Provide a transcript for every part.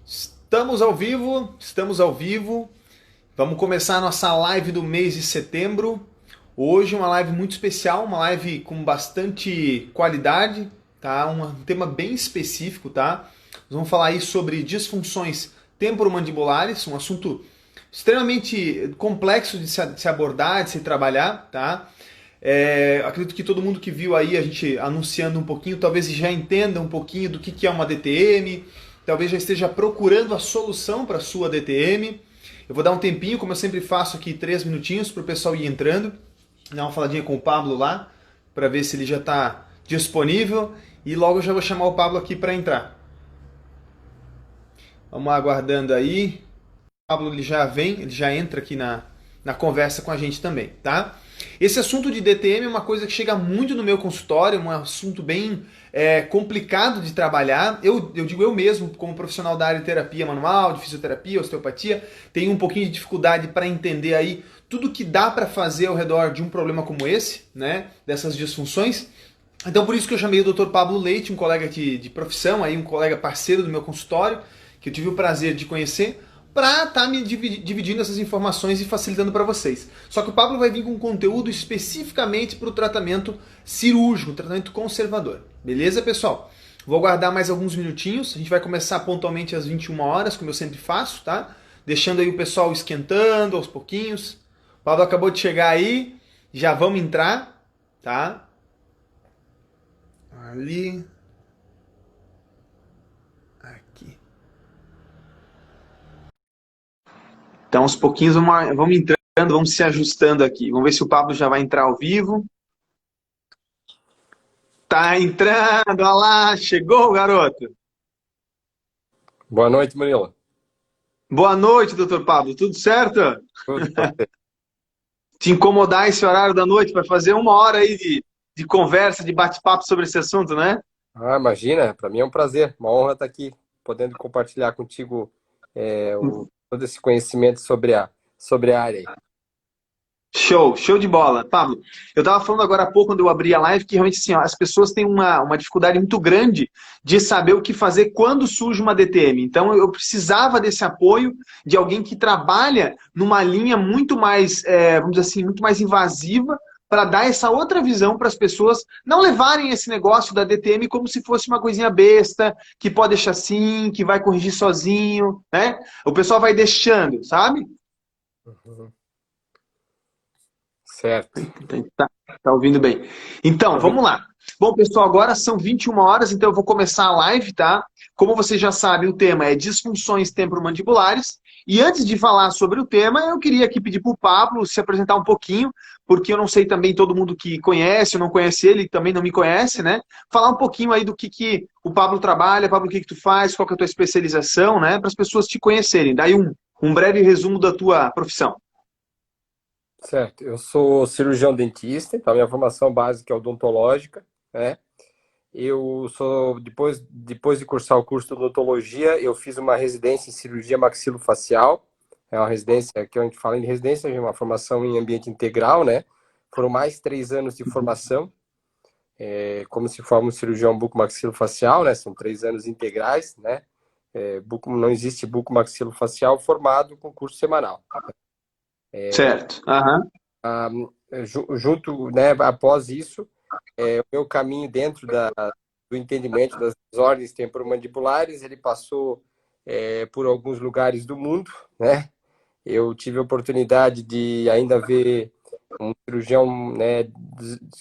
Estamos ao vivo, estamos ao vivo. Vamos começar a nossa live do mês de setembro. Hoje uma live muito especial, uma live com bastante qualidade, tá? Um tema bem específico, tá? Nós vamos falar aí sobre disfunções temporomandibulares, um assunto extremamente complexo de se abordar, de se trabalhar, tá? Acredito que todo mundo que viu aí a gente anunciando um pouquinho, talvez já entenda um pouquinho do que é uma DTM, talvez já esteja procurando a solução para a sua DTM. Eu vou dar um tempinho, como eu sempre faço aqui, 3 minutinhos para o pessoal ir entrando, dar uma faladinha com o Pablo lá, para ver se ele já está disponível, e logo eu já vou chamar o Pablo aqui para entrar. Vamos aguardando aí. O Pablo ele já vem, ele já entra aqui na conversa com a gente também, tá? Esse assunto de DTM é uma coisa que chega muito no meu consultório, um assunto bem complicado de trabalhar. Eu digo eu mesmo, como profissional da área de terapia manual, de fisioterapia, osteopatia, tenho um pouquinho de dificuldade para entender aí tudo que dá para fazer ao redor de um problema como esse, né? Dessas disfunções. Então por isso que eu chamei o Dr. Pablo Leite, um colega de profissão, aí, um colega parceiro do meu consultório, que eu tive o prazer de conhecer, para estar me dividindo essas informações e facilitando para vocês. Só que o Pablo vai vir com conteúdo especificamente para o tratamento cirúrgico, tratamento conservador. Beleza, pessoal? Vou aguardar mais alguns minutinhos. A gente vai começar pontualmente às 21 horas, como eu sempre faço, tá? Deixando aí o pessoal esquentando aos pouquinhos. O Pablo acabou de chegar aí. Já vamos entrar, tá? Ali. Aqui. Então, aos pouquinhos vamos entrando, vamos se ajustando aqui. Vamos ver se o Pablo já vai entrar ao vivo. Tá entrando, olha lá, chegou, garoto. Boa noite, Murilo. Boa noite, doutor Pablo, tudo certo? Tudo você? Te incomodar esse horário da noite para fazer uma hora aí de conversa, de bate-papo sobre esse assunto, né? Imagina, para mim é um prazer, uma honra estar aqui, podendo compartilhar contigo todo esse conhecimento sobre a área aí. Show, show de bola. Pablo, eu estava falando agora há pouco, quando eu abri a live, que realmente assim, ó, as pessoas têm uma dificuldade muito grande de saber o que fazer quando surge uma DTM. Então, eu precisava desse apoio de alguém que trabalha numa linha muito mais, vamos dizer assim, muito mais invasiva, para dar essa outra visão para as pessoas não levarem esse negócio da DTM como se fosse uma coisinha besta, que pode deixar assim, que vai corrigir sozinho, né? O pessoal vai deixando, sabe? Uhum. Certo. Tá ouvindo bem. Então, vamos lá. Bom, pessoal, agora são 21 horas, então eu vou começar a live, tá? Como vocês já sabem, o tema é disfunções temporomandibulares. E antes de falar sobre o tema, eu queria aqui pedir para o Pablo se apresentar um pouquinho, porque eu não sei também todo mundo que conhece ou não conhece ele, também não me conhece, né? Falar um pouquinho aí do que o Pablo trabalha, Pablo, o que tu faz, qual que é a tua especialização, né? Para as pessoas te conhecerem. Daí um breve resumo da tua profissão. Certo, eu sou cirurgião dentista, então minha formação básica é odontológica, né? Depois de cursar o curso de odontologia, eu fiz uma residência em cirurgia maxilofacial, é uma residência que a gente fala em residência, é uma formação em ambiente integral, né? Foram mais 3 anos de formação, como se forma um cirurgião bucomaxilofacial, né? São 3 anos integrais, né? Não existe bucomaxilofacial formado com curso semanal. Certo. Aham. Junto, né, após isso, o meu caminho dentro do entendimento das ordens temporomandibulares, ele passou por alguns lugares do mundo, né? Eu tive a oportunidade de ainda ver um cirurgião, né,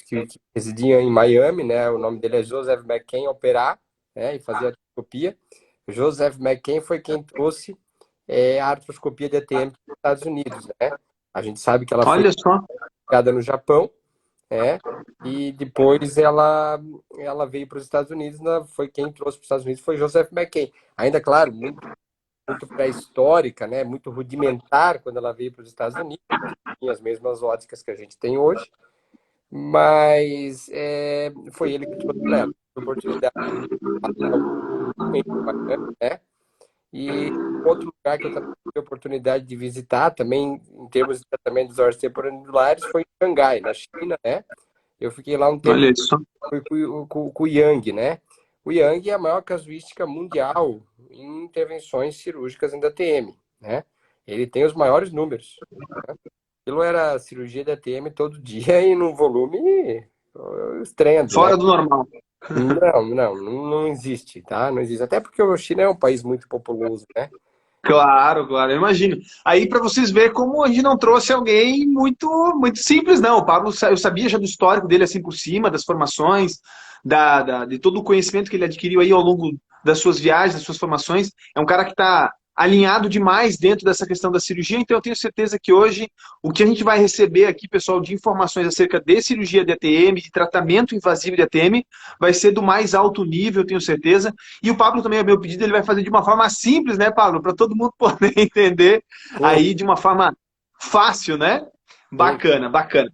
que residia em Miami, né? O nome dele é Joseph McCain, operar, né, e fazer artroscopia. O Joseph McCain foi quem trouxe a artroscopia de ATM para os Estados Unidos, né? A gente sabe que ela foi Olha só. criada no Japão, né? E depois ela veio para os Estados Unidos, foi quem trouxe para os Estados Unidos foi Joseph McCain. Ainda, claro, muito pré-histórica, né? Muito rudimentar quando ela veio para os Estados Unidos, tinha as mesmas óticas que a gente tem hoje, mas foi ele que trouxe para ela a oportunidade de passar algum tempo, né? E outro lugar que eu também tive a oportunidade de visitar, também em termos de tratamento dos órgãos temporangulares, foi em Xangai, na China, né? Eu fiquei lá um tempo, Olha só. fui com o Yang, né? O Yang é a maior casuística mundial em intervenções cirúrgicas em DTM, né? Ele tem os maiores números, né? Aquilo era cirurgia de ATM todo dia e num volume estranho, né? Fora do normal. Não existe, tá? Não existe. Até porque a China é um país muito populoso, né? Claro, claro, eu imagino. Aí para vocês verem como a gente não trouxe alguém muito muito simples, não. O Pablo, eu sabia já do histórico dele assim por cima, das formações, de todo o conhecimento que ele adquiriu aí ao longo das suas viagens, das suas formações. É um cara que está alinhado demais dentro dessa questão da cirurgia, então eu tenho certeza que hoje o que a gente vai receber aqui, pessoal, de informações acerca de cirurgia de ATM, de tratamento invasivo de ATM, vai ser do mais alto nível, eu tenho certeza. E o Pablo também, o meu pedido, ele vai fazer de uma forma simples, né, Pablo? Para todo mundo poder entender Sim, aí de uma forma fácil, né? sim. Bacana, bacana.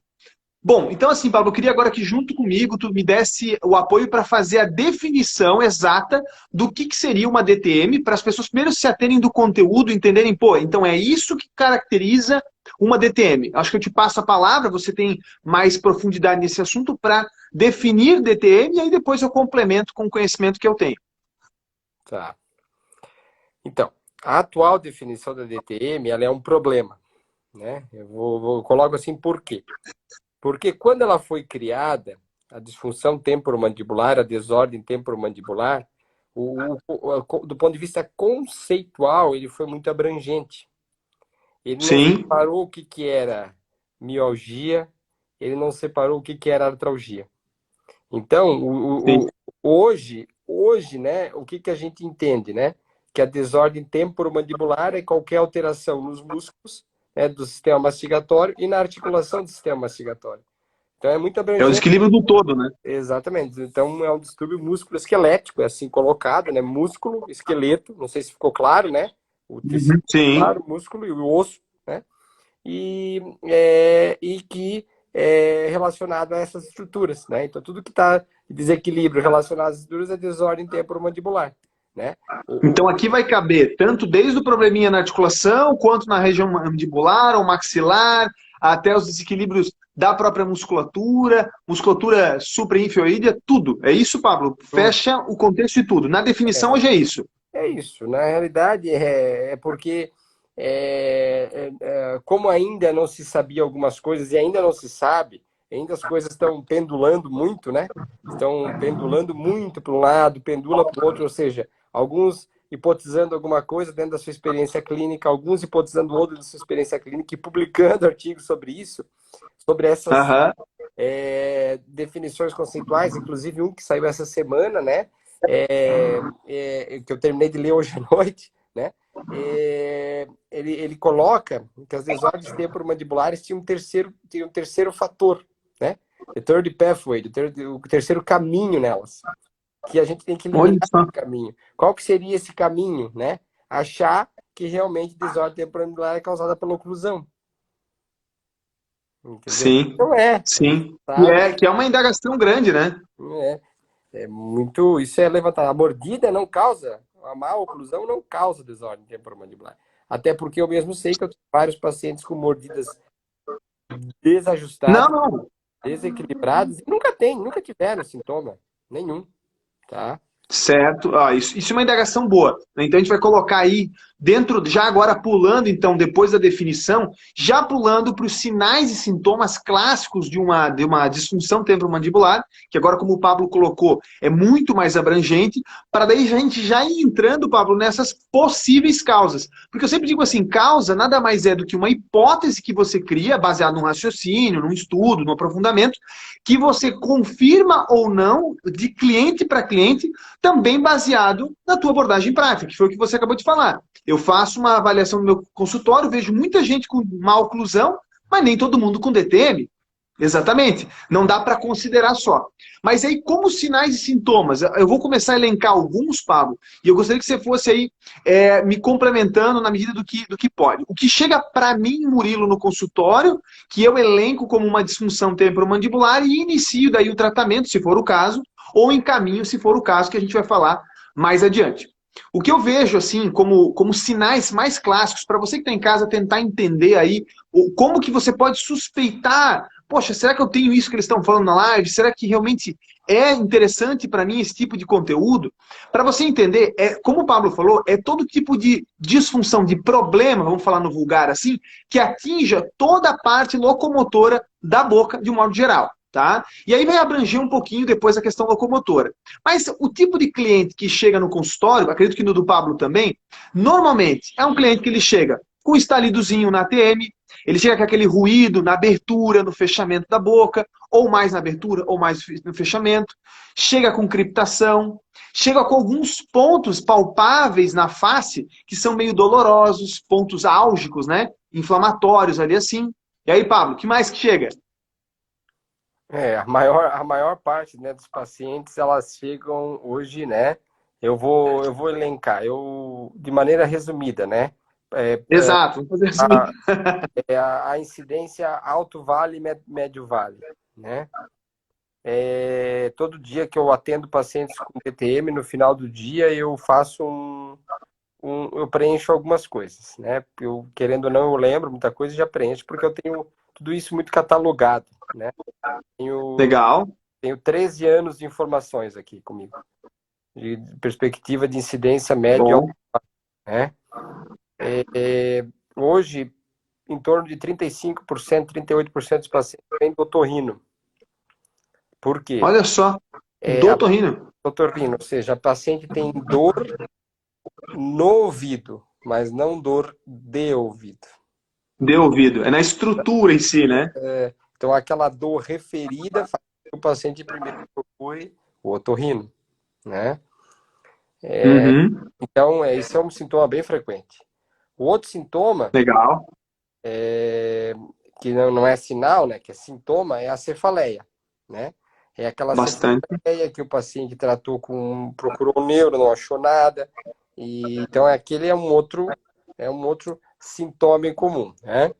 Bom, então assim, Pablo, eu queria agora que junto comigo tu me desse o apoio para fazer a definição exata do que seria uma DTM, para as pessoas primeiro se aterem do conteúdo, entenderem, pô, então é isso que caracteriza uma DTM. Acho que eu te passo a palavra, você tem mais profundidade nesse assunto para definir DTM e aí depois eu complemento com o conhecimento que eu tenho. Tá. Então, a atual definição da DTM, ela é um problema, né? Eu coloco assim, por quê? Porque quando ela foi criada, a disfunção temporomandibular, a desordem temporomandibular, do ponto de vista conceitual, ele foi muito abrangente. Ele não Sim, separou o que era mialgia, ele não separou o que era artralgia. Então, sim. hoje, né, o que a gente entende, né? Que a desordem temporomandibular é qualquer alteração nos músculos, né, do sistema mastigatório e na articulação do sistema mastigatório. Então, é muito É o abrangente. desequilíbrio do todo, né? Exatamente. Então, é um distúrbio músculo-esquelético, é assim colocado, né? Músculo, esqueleto, não sei se ficou claro, né? O tecido Sim. muscular, o músculo e o osso, né? E que é relacionado a essas estruturas, né? Então, tudo que está em desequilíbrio relacionado às estruturas é desordem temporomandibular, né? Então aqui vai caber tanto desde o probleminha na articulação, quanto na região mandibular ou maxilar, até os desequilíbrios da própria musculatura, musculatura suprainferoidea, tudo. É isso, Pablo? Fecha o contexto de tudo. Na definição hoje é isso. É isso. Na realidade, é porque como ainda não se sabia algumas coisas e ainda não se sabe, ainda as coisas estão pendulando muito, né? Estão pendulando muito para um lado, pendula para o outro, ou seja, alguns hipotizando alguma coisa dentro da sua experiência clínica, alguns hipotizando outra da sua experiência clínica e publicando artigos sobre isso, sobre essas Aham. definições conceituais, inclusive um que saiu essa semana, né? Que eu terminei de ler hoje à noite, né? Ele coloca que as desordens temporomandibulares tinham um terceiro fator, né? The third pathway, o terceiro caminho nelas, que a gente tem que Olha eliminar só. esse caminho. Qual que seria esse caminho, né? Achar que realmente desordem temporomandibular é causada pela oclusão. Entendeu? Sim, Não é, sim. sabe? Que é uma indagação grande, né? Não é. É muito. Isso é levantar. A mordida não causa, a má oclusão não causa desordem temporomandibular. Até porque eu mesmo sei que eu tenho vários pacientes com mordidas Não, desajustadas, não. desequilibradas, e nunca tiveram sintoma nenhum, tá? Certo. Isso é uma indagação boa, né? Então a gente vai colocar aí dentro, já agora pulando, então, depois da definição, já pulando para os sinais e sintomas clássicos de uma disfunção temporomandibular, que agora, como o Pablo colocou, é muito mais abrangente, para daí a gente já ir entrando, Pablo, nessas possíveis causas. Porque eu sempre digo assim, causa nada mais é do que uma hipótese que você cria, baseada num raciocínio, num estudo, num aprofundamento, que você confirma ou não, de cliente para cliente, também baseado na tua abordagem prática, que foi o que você acabou de falar. Eu faço uma avaliação no meu consultório, vejo muita gente com má oclusão, mas nem todo mundo com DTM. Exatamente. Não dá para considerar só. Mas aí, como sinais e sintomas? Eu vou começar a elencar alguns, Pablo, e eu gostaria que você fosse aí me complementando na medida do que pode. O que chega para mim, Murilo, no consultório, que eu elenco como uma disfunção temporomandibular e inicio daí o tratamento, se for o caso, ou encaminho, se for o caso, que a gente vai falar mais adiante. O que eu vejo, assim, como sinais mais clássicos, para você que está em casa tentar entender aí como que você pode suspeitar poxa, será que eu tenho isso que eles estão falando na live? Será que realmente é interessante para mim esse tipo de conteúdo? Para você entender, como o Pablo falou, é todo tipo de disfunção, de problema, vamos falar no vulgar assim, que atinja toda a parte locomotora da boca de um modo geral. Tá? E aí vai abranger um pouquinho depois a questão locomotora. Mas o tipo de cliente que chega no consultório, acredito que no do Pablo também, normalmente é um cliente que ele chega com estalidozinho na ATM, ele chega com aquele ruído na abertura, no fechamento da boca, ou mais na abertura, ou mais no fechamento, chega com criptação, chega com alguns pontos palpáveis na face que são meio dolorosos, pontos álgicos, né? Inflamatórios ali assim. E aí, Pablo, o que mais que chega? A maior parte, né, dos pacientes, elas chegam hoje, né? Eu vou elencar, de maneira resumida, né? Exato, vamos fazer assim. A incidência alto vale, médio vale, né? Todo dia que eu atendo pacientes com DTM, no final do dia eu faço eu preencho algumas coisas, né? Eu, querendo ou não, eu lembro muita coisa e já preencho, porque eu tenho tudo isso muito catalogado, né? Legal. Tenho 13 anos de informações aqui comigo, de perspectiva de incidência média, Bom. né? Hoje, em torno de 35%, 38% dos pacientes têm otorrino. Por quê? Olha só, otorrino. Otorrino, ou seja, a paciente tem dor no ouvido, mas não dor de ouvido. De ouvido. É na estrutura em si, né? Então, aquela dor referida faz com que o paciente primeiro procure o otorrino, né? Então, esse é um sintoma bem frequente. O outro sintoma, Legal. que não é sinal, né, que é sintoma, é a cefaleia, né? É aquela Bastante. cefaleia que o paciente procurou um neuro, não achou nada. Então, aquele é um outro sintoma em comum, né?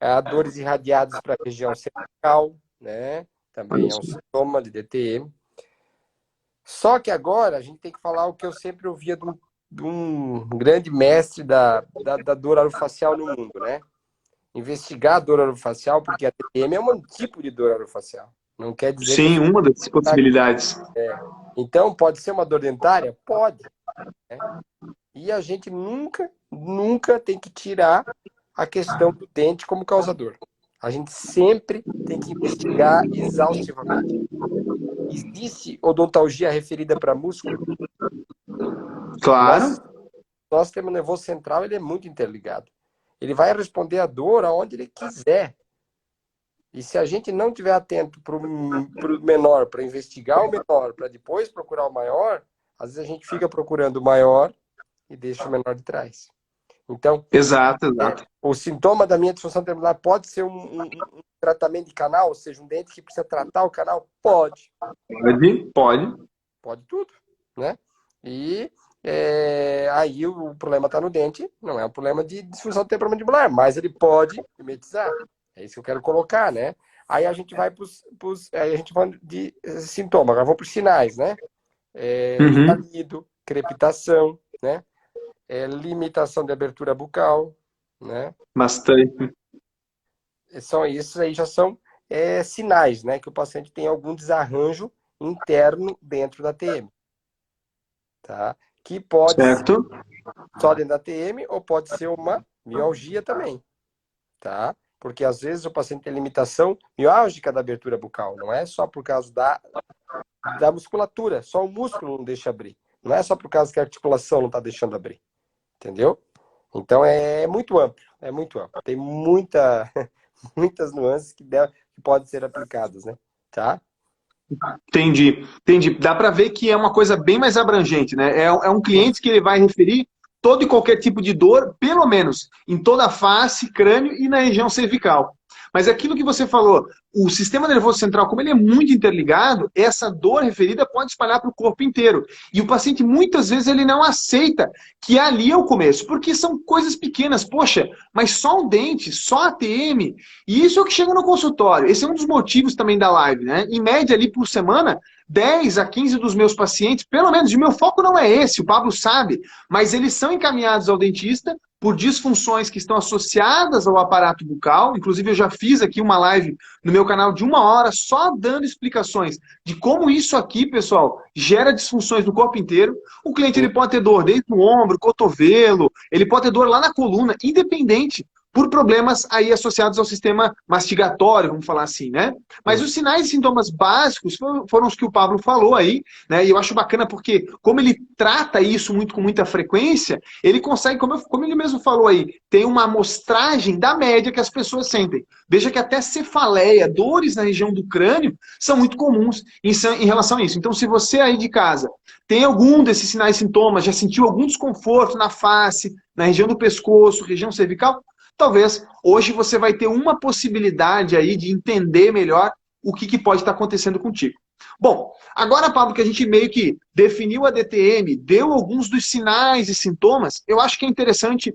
Há dores irradiadas para a região cervical, né? Também é um sintoma de DTM. Só que agora a gente tem que falar o que eu sempre ouvia de um grande mestre da dor orofacial no mundo, né? Investigar a dor orofacial, porque a DTM é um tipo de dor orofacial. Não quer dizer Sim, uma das possibilidades. Então, pode ser uma dor dentária? Pode. Né? E a gente nunca tem que tirar a questão do dente como causador. A gente sempre tem que investigar exaustivamente. Existe odontalgia referida para músculo? Claro. Nosso sistema nervoso central ele é muito interligado. Ele vai responder a dor aonde ele quiser. E se a gente não estiver atento para o menor, para investigar o menor, para depois procurar o maior, às vezes a gente fica procurando o maior e deixa o menor de trás. Então, exato. O sintoma da minha disfunção terminal pode ser um tratamento de canal, ou seja, um dente que precisa tratar o canal? Pode. Pode. Pode tudo, né? E aí o problema está no dente, não é um problema de disfunção temporomandibular, mas ele pode mimetizar. É isso que eu quero colocar, né? Aí a gente vai aí a gente vai de sintoma, agora vou para os sinais, né? Estalido, crepitação, né? Limitação de abertura bucal, né? Bastante. Isso aí já são sinais, né? Que o paciente tem algum desarranjo interno dentro da TM. Tá? Que pode ser só dentro da TM ou pode ser uma mialgia também. Tá? Porque às vezes o paciente tem limitação miálgica da abertura bucal. Não é só por causa da musculatura. Só o músculo não deixa abrir. Não é só por causa que a articulação não está deixando abrir. Entendeu? Então é muito amplo. É muito amplo. Tem muitas nuances que podem ser aplicadas, né? Tá? Entendi. Dá para ver que é uma coisa bem mais abrangente, né? É um cliente que ele vai referir todo e qualquer tipo de dor, pelo menos em toda a face, crânio e na região cervical. Mas aquilo que você falou, o sistema nervoso central, como ele é muito interligado, essa dor referida pode espalhar para o corpo inteiro. E o paciente, muitas vezes, ele não aceita que ali é o começo, porque são coisas pequenas. Poxa, mas só um dente, só a TM, e isso é o que chega no consultório. Esse é um dos motivos também da live, né? Em média, ali por semana, 10 a 15 dos meus pacientes, pelo menos, o meu foco não é esse, o Pablo sabe, mas eles são encaminhados ao dentista por disfunções que estão associadas ao aparato bucal. Inclusive, eu já fiz aqui uma live no meu canal de 1 hora só dando explicações de como isso aqui, pessoal, gera disfunções no corpo inteiro. O cliente ele pode ter dor desde o ombro, cotovelo, ele pode ter dor lá na coluna, independente, por problemas aí associados ao sistema mastigatório, vamos falar assim, né? Mas os sinais e sintomas básicos foram os que o Pablo falou aí, né? E eu acho bacana porque, como ele trata isso com muita frequência, ele consegue, como ele mesmo falou aí, tem uma amostragem da média que as pessoas sentem. Veja que até cefaleia, dores na região do crânio, são muito comuns em relação a isso. Então, se você aí de casa tem algum desses sinais e sintomas, já sentiu algum desconforto na face, na região do pescoço, região cervical, talvez hoje você vai ter uma possibilidade aí de entender melhor o que pode estar acontecendo contigo. Bom, agora, Pablo, que a gente meio que definiu a DTM, deu alguns dos sinais e sintomas, eu acho que é interessante,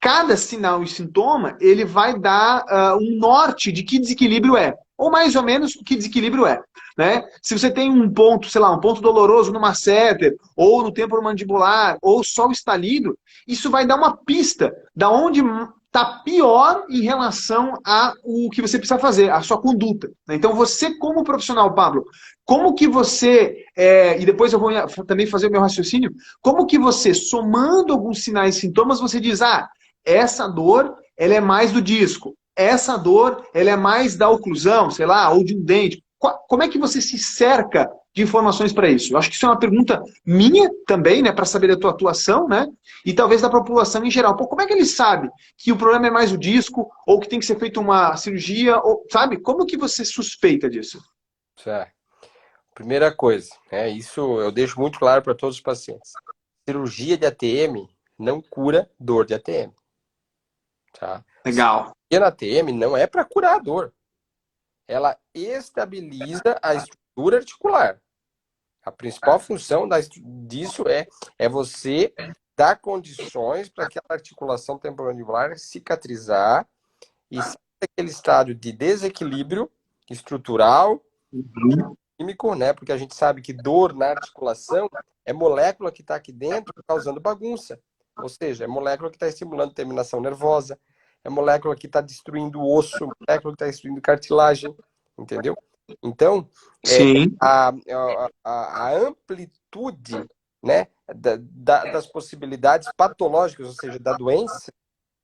cada sinal e sintoma, ele vai dar um norte de que desequilíbrio é, ou mais ou menos o que desequilíbrio é. Né? Se você tem um ponto, sei lá, um ponto doloroso no masseter, ou no temporomandibular, ou só o estalido, isso vai dar uma pista da onde está pior em relação a o que você precisa fazer, a sua conduta. Né? Então, você como profissional, Pablo, como que você, e depois eu vou também fazer o meu raciocínio, como que você, somando alguns sinais e sintomas, você diz, essa dor, ela é mais do disco, essa dor, ela é mais da oclusão, sei lá, ou de um dente. Como é que você se cerca de informações para isso? Eu acho que isso é uma pergunta minha também, né, para saber da tua atuação, né, e talvez da população em geral. Pô, como é que ele sabe que o problema é mais o disco, ou que tem que ser feita uma cirurgia, ou, sabe? Como que você suspeita disso? Certo. Primeira coisa, isso eu deixo muito claro para todos os pacientes. Cirurgia de ATM não cura dor de ATM. Tá? Legal. Cirurgia na ATM não é para curar a dor. Ela estabiliza a estrutura articular. A principal função disso é você dar condições para aquela articulação temporomandibular cicatrizar e sair daquele estado de desequilíbrio estrutural, químico, né? Porque a gente sabe que dor na articulação é molécula que está aqui dentro causando bagunça. Ou seja, é molécula que está estimulando terminação nervosa, é molécula que está destruindo o osso, molécula que está destruindo cartilagem, entendeu? Então, Sim. a amplitude, né, das possibilidades patológicas, ou seja, da doença,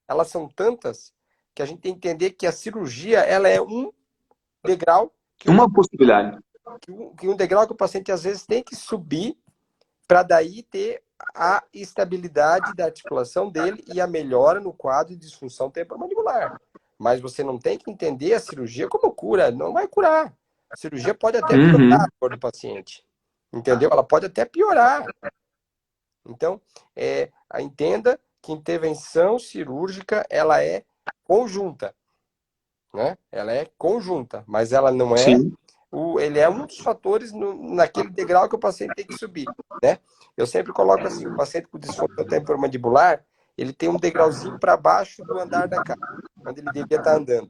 elas são tantas que a gente tem que entender que a cirurgia ela é um degrau. Uma possibilidade. Um degrau que o paciente às vezes tem que subir para daí ter a estabilidade da articulação dele e a melhora no quadro de disfunção temporomandibular. Mas você não tem que entender a cirurgia como cura, não vai curar. A cirurgia pode até piorar a dor do paciente, entendeu? Ela pode até piorar. Então, entenda que intervenção cirúrgica ela é conjunta, né? Ela é conjunta, mas ela não é. Ele é um dos fatores naquele degrau que o paciente tem que subir, né? Eu sempre coloco assim, o paciente com disfunção temporomandibular, ele tem um degrauzinho para baixo do andar da casa, onde ele devia estar andando.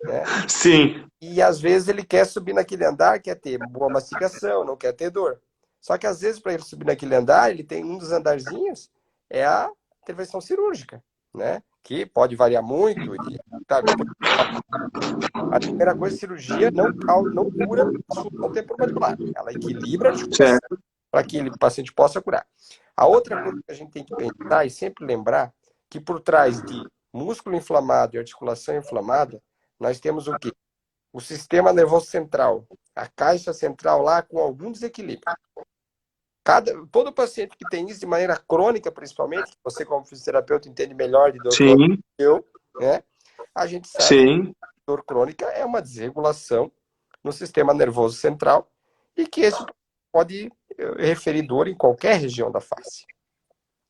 Né? Sim. E às vezes ele quer subir naquele andar, quer ter boa mastigação, não quer ter dor. Só que às vezes para ele subir naquele andar, ele tem um dos andarzinhos, é a intervenção cirúrgica, né? Que pode variar muito. A primeira coisa, cirurgia não cura disfunção temporomandibular. Ela equilibra a articulação para que o paciente possa curar. A outra coisa que a gente tem que pensar e sempre lembrar que por trás de músculo inflamado e articulação inflamada, nós temos o quê? O sistema nervoso central, a caixa central lá com algum desequilíbrio. Todo paciente que tem isso de maneira crônica, principalmente, você como fisioterapeuta entende melhor de dor crônica que eu, né? A gente sabe que dor crônica é uma desregulação no sistema nervoso central e que isso pode referir dor em qualquer região da face.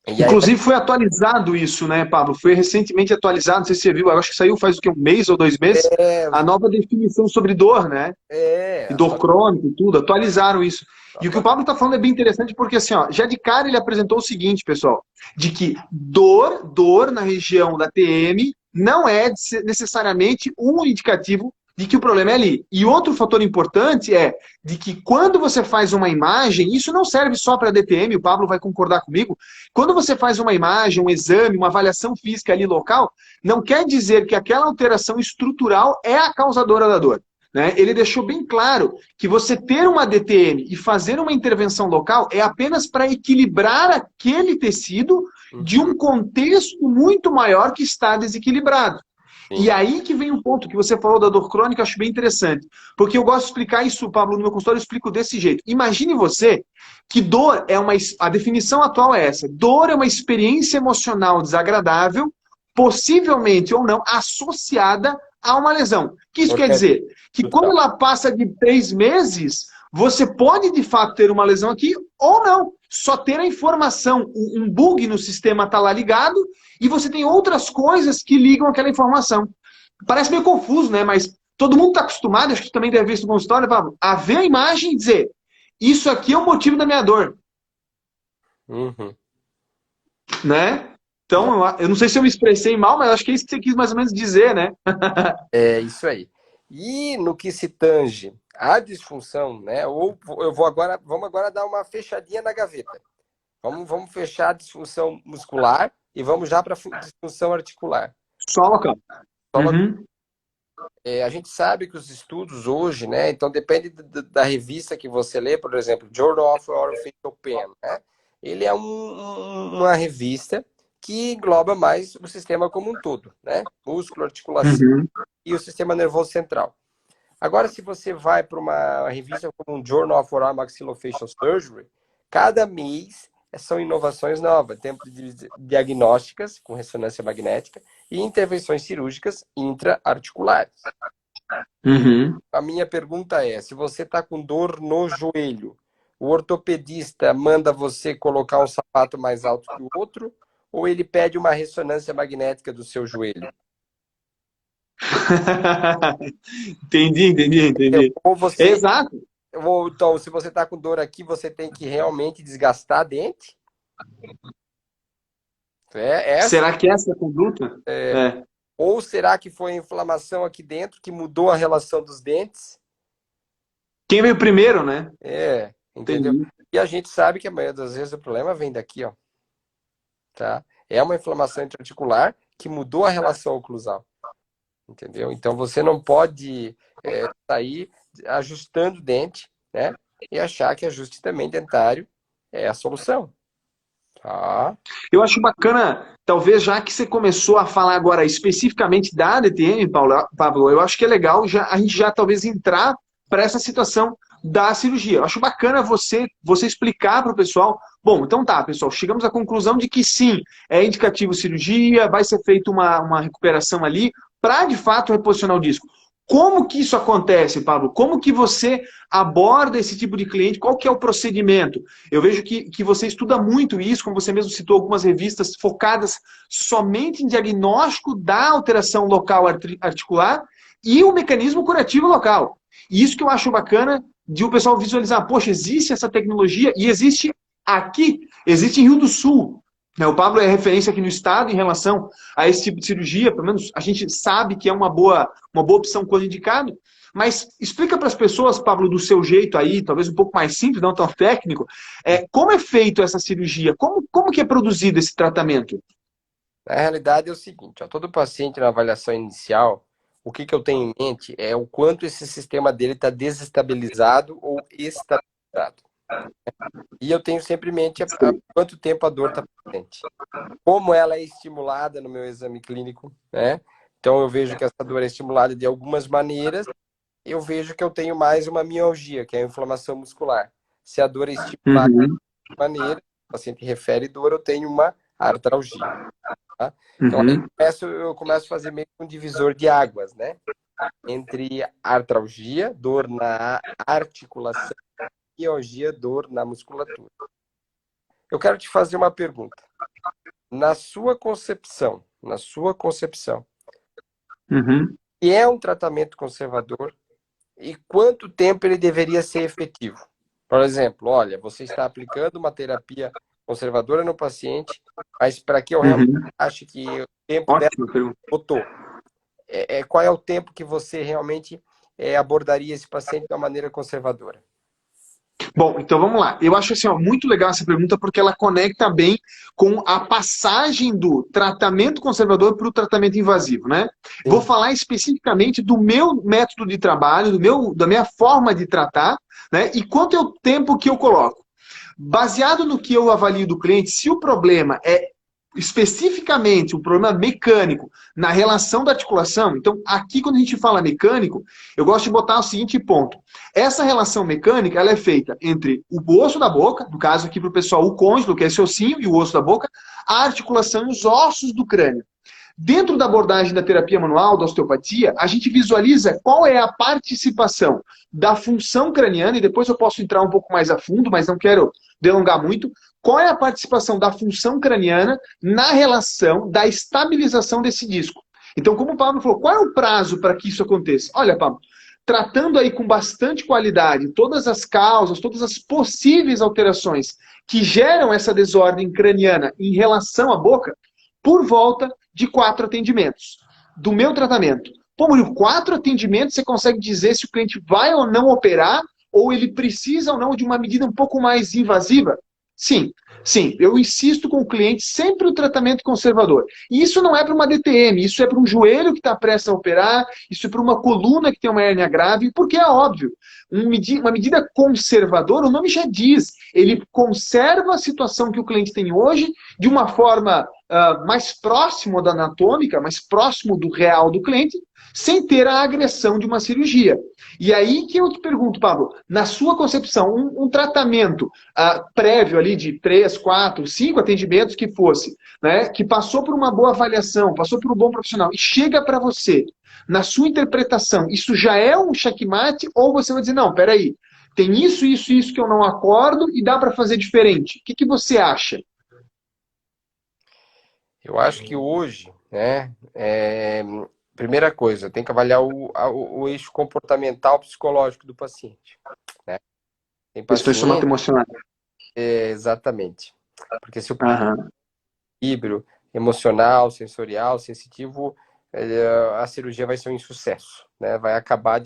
Inclusive foi atualizado isso, né, Pablo? Foi recentemente atualizado, não sei se você viu, acho que saiu faz o quê? 1 mês ou 2 meses? A nova definição sobre dor, né? E dor crônica e tudo, atualizaram isso. E o que o Pablo está falando é bem interessante porque, assim, ó, já de cara ele apresentou o seguinte, pessoal, de que dor na região da TM não é necessariamente um indicativo de que o problema é ali. E outro fator importante é de que quando você faz uma imagem, isso não serve só para DTM, o Pablo vai concordar comigo, quando você faz uma imagem, um exame, uma avaliação física ali local, não quer dizer que aquela alteração estrutural é a causadora da dor. Né? Ele deixou bem claro que você ter uma DTM e fazer uma intervenção local é apenas para equilibrar aquele tecido de um contexto muito maior que está desequilibrado. E aí que vem um ponto que você falou da dor crônica, eu acho bem interessante. Porque eu gosto de explicar isso, Pablo, no meu consultório eu explico desse jeito. Imagine você que dor é uma... A definição atual é essa. Dor é uma experiência emocional desagradável, possivelmente ou não, associada a uma lesão. O que isso quer dizer? Que quando ela passa de 3 meses, você pode de fato ter uma lesão aqui ou não. Só ter a informação, um bug no sistema está lá ligado e você tem outras coisas que ligam aquela informação. Parece meio confuso, né? Mas todo mundo está acostumado, acho que também deve ver isso no consultório, a ver a imagem e dizer, isso aqui é o motivo da minha dor. Né? Então, eu não sei se eu me expressei mal, mas acho que é isso que você quis mais ou menos dizer, né? É isso aí. E no que se tange à disfunção, né? Ou vamos agora dar uma fechadinha na gaveta. Vamos fechar a disfunção muscular e vamos já para a disfunção articular. Só local. A gente sabe que os estudos hoje, né? Então depende da revista que você lê, por exemplo, Journal of Orofacial Pain, né? Ele é uma revista que engloba mais o sistema como um todo, né? Músculo, articulação e o sistema nervoso central. Agora, se você vai para uma revista como um Journal of Oral Maxillofacial Surgery, cada mês são inovações novas, tempo de diagnósticas com ressonância magnética e intervenções cirúrgicas intra-articulares. A minha pergunta é, se você está com dor no joelho, o ortopedista manda você colocar um sapato mais alto que o outro, ou ele pede uma ressonância magnética do seu joelho? Entendi. Ou você, Exato. ou, então, se você está com dor aqui, você tem que realmente desgastar a dente? Será que essa é a conduta? Ou será que foi a inflamação aqui dentro que mudou a relação dos dentes? Quem veio primeiro, né? Entendeu? Entendi. E a gente sabe que a maioria das vezes o problema vem daqui, ó. Tá? É uma inflamação intraarticular que mudou a relação oclusal. Entendeu? Então você não pode sair ajustando o dente, né? E achar que ajuste também dentário é a solução. Tá? Eu acho bacana, talvez já que você começou a falar agora especificamente da DTM, Pablo, eu acho que é legal a gente já talvez entrar para essa situação da cirurgia. Eu acho bacana você explicar para o pessoal. Bom, então tá, pessoal, chegamos à conclusão de que sim, é indicativo cirurgia, vai ser feita uma recuperação ali para de fato reposicionar o disco. Como que isso acontece, Pablo? Como que você aborda esse tipo de cliente? Qual que é o procedimento? Eu vejo que você estuda muito isso, como você mesmo citou algumas revistas focadas somente em diagnóstico da alteração local articular e o mecanismo curativo local. E isso que eu acho bacana de o pessoal visualizar. Poxa, existe essa tecnologia e existe aqui, existe em Rio do Sul. O Pablo é referência aqui no estado em relação a esse tipo de cirurgia, pelo menos a gente sabe que é uma boa opção quando indicado, mas explica para as pessoas, Pablo, do seu jeito aí, talvez um pouco mais simples, não tão técnico, como é feito essa cirurgia, como que é produzido esse tratamento? Na realidade é o seguinte, ó, todo paciente na avaliação inicial, o que eu tenho em mente é o quanto esse sistema dele está desestabilizado ou estabilizado. E eu tenho sempre em mente há quanto tempo a dor está presente. Como ela é estimulada no meu exame clínico, né? Então eu vejo que essa dor é estimulada de algumas maneiras, eu vejo que eu tenho mais uma mialgia, que é a inflamação muscular. Se a dor é estimulada de alguma maneira, o paciente refere dor, eu tenho uma artralgia. Tá? Então aí eu começo a fazer meio que um divisor de águas, né? Entre artralgia, dor na articulação, mialgia, dor na musculatura. Eu quero te fazer uma pergunta. Na sua concepção, que é um tratamento conservador e quanto tempo ele deveria ser efetivo? Por exemplo, olha, você está aplicando uma terapia conservadora no paciente, mas para que eu realmente ache que o tempo dela botou, qual é o tempo que você realmente abordaria esse paciente de uma maneira conservadora? Bom, então vamos lá. Eu acho assim, ó, muito legal essa pergunta porque ela conecta bem com a passagem do tratamento conservador para o tratamento invasivo, né? Vou Sim. falar especificamente do meu método de trabalho, da minha forma de tratar, né? E quanto é o tempo que eu coloco. Baseado no que eu avalio do cliente, se o problema é especificamente um problema mecânico na relação da articulação, então aqui quando a gente fala mecânico, eu gosto de botar o seguinte ponto. Essa relação mecânica ela é feita entre o osso da boca, no caso aqui para o pessoal o côndilo, que é esse ossinho e o osso da boca, a articulação e os ossos do crânio. Dentro da abordagem da terapia manual, da osteopatia, a gente visualiza qual é a participação da função craniana, e depois eu posso entrar um pouco mais a fundo, mas não quero delongar muito, qual é a participação da função craniana na relação da estabilização desse disco. Então, como o Pablo falou, qual é o prazo para que isso aconteça? Olha, Pablo, tratando aí com bastante qualidade todas as causas, todas as possíveis alterações que geram essa desordem craniana em relação à boca, por volta de 4 atendimentos do meu tratamento. Pô, Murilo, 4 atendimentos você consegue dizer se o cliente vai ou não operar, ou ele precisa ou não de uma medida um pouco mais invasiva? Sim, sim, eu insisto com o cliente sempre o tratamento conservador. E isso não é para uma DTM, isso é para um joelho que está prestes a operar, isso é para uma coluna que tem uma hérnia grave, porque é óbvio, uma medida conservadora, o nome já diz, ele conserva a situação que o cliente tem hoje de uma forma mais próximo da anatômica, mais próximo do real do cliente, sem ter a agressão de uma cirurgia. E aí que eu te pergunto, Pablo, na sua concepção, um tratamento prévio ali de 3, 4, 5 atendimentos que fosse, né, que passou por uma boa avaliação, passou por um bom profissional e chega para você, na sua interpretação, isso já é um checkmate ou você vai dizer, não, peraí, tem isso, isso, isso que eu não acordo e dá para fazer diferente. O que você acha? Eu acho que hoje, né, primeira coisa, tem que avaliar o eixo comportamental psicológico do paciente, né? Tem Questões paciente, somatoemocionais. exatamente, porque se o Aham. equilíbrio emocional, sensorial, sensitivo, a cirurgia vai ser um insucesso, né? Vai acabar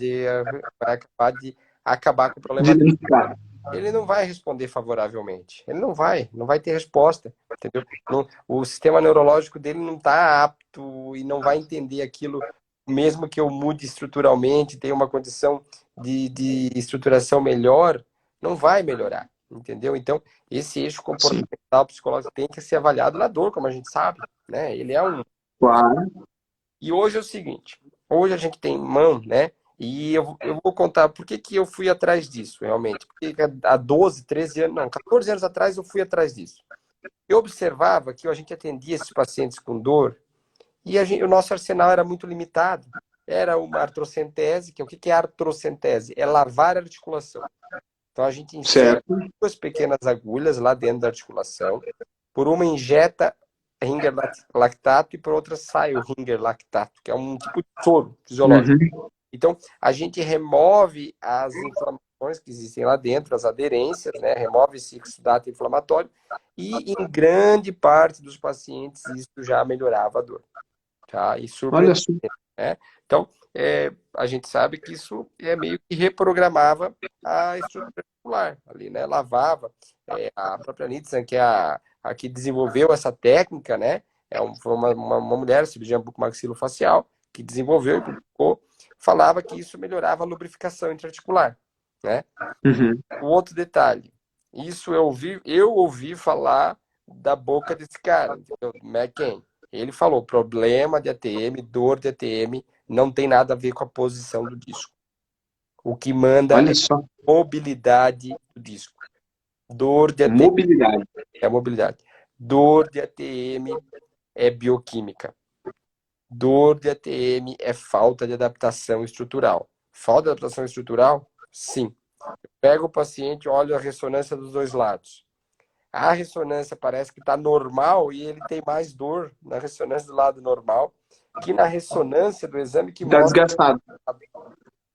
com o problema dele. Dinamicar. Ele não vai responder favoravelmente. Ele não vai ter resposta, entendeu? O sistema neurológico dele não está apto e não vai entender aquilo, mesmo que eu mude estruturalmente, tenha uma condição de estruturação melhor, não vai melhorar, entendeu? Então, esse eixo Sim, comportamental psicológico tem que ser avaliado na dor, como a gente sabe, né? Ele é um... claro. E hoje é o seguinte, hoje a gente tem mão, né? E eu vou contar por que eu fui atrás disso, realmente. Porque há 12, 13 anos, não, 14 anos atrás eu fui atrás disso. Eu observava que a gente atendia esses pacientes com dor e o nosso arsenal era muito limitado. Era uma artrocentese, que o que é artrocentese? É lavar a articulação. Então a gente insere Certo. 2 pequenas agulhas lá dentro da articulação, por uma injeta Ringer lactato e por outra sai o Ringer lactato, que é um tipo de soro fisiológico. Uhum. Então, a gente remove as inflamações que existem lá dentro, as aderências, né? Remove esse exudato inflamatório e, em grande parte dos pacientes, isso já melhorava a dor. Tá? E Olha surpreendente, só. né? Então, a gente sabe que isso meio que reprogramava a estrutura articular ali, né? Lavava. A própria Nitzan, que é a que desenvolveu essa técnica, né? Foi uma mulher, cirurgiã bucomaxilofacial, que desenvolveu e publicou, falava que isso melhorava a lubrificação intraarticular, né? Uhum. O outro detalhe, isso eu ouvi falar da boca desse cara, entendeu? McKen. Ele falou, problema de ATM, dor de ATM, não tem nada a ver com a posição do disco. O que manda Olha é só. a mobilidade do disco. Dor de ATM Mobilidade. é a mobilidade. Dor de ATM é bioquímica. Dor de ATM é falta de adaptação estrutural. Falta de adaptação estrutural? Sim. Pega o paciente, olha a ressonância dos 2 lados. A ressonância parece que está normal e ele tem mais dor na ressonância do lado normal que na ressonância do exame que Está mostra. desgastado.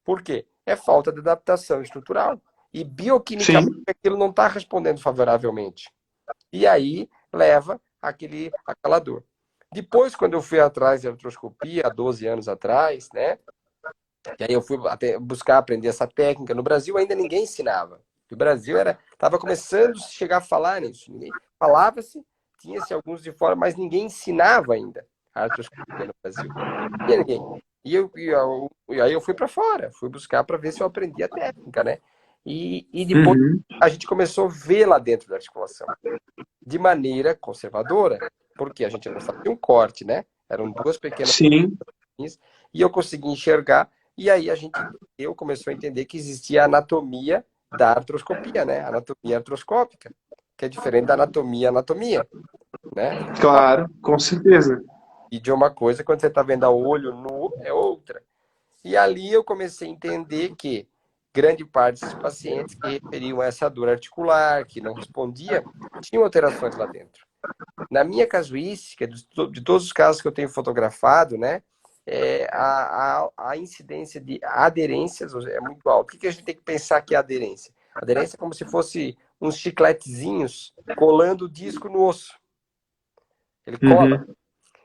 Por quê? É falta de adaptação estrutural. E bioquimicamente Sim. aquilo não está respondendo favoravelmente. E aí leva aquela dor. Depois, quando eu fui atrás de artroscopia, há 12 anos atrás, né? E aí eu fui até buscar aprender essa técnica. No Brasil ainda ninguém ensinava. No Brasil estava começando a chegar a falar nisso. Falava-se, tinha-se alguns de fora, mas ninguém ensinava ainda a artroscopia no Brasil. Não tinha ninguém. E aí eu fui para fora, fui buscar para ver se eu aprendia a técnica, né? E depois Uhum. a gente começou a ver lá dentro da articulação, de maneira conservadora, porque a gente não fazia um corte, né? Eram duas pequenas Sim. coisinhas, e eu consegui enxergar, e aí eu começou a entender que existia a anatomia da artroscopia, né? A anatomia artroscópica, que é diferente da anatomia, né? Claro, com certeza. E de uma coisa, quando você está vendo a olho nu, é outra. E ali eu comecei a entender que grande parte desses pacientes que referiam a essa dor articular, que não respondia, tinham alterações lá dentro. Na minha casuística, de todos os casos que eu tenho fotografado, né, a incidência de aderências é muito alta. O que a gente tem que pensar que é aderência? Aderência é como se fosse uns chicletezinhos colando o disco no osso. Ele cola. Uhum.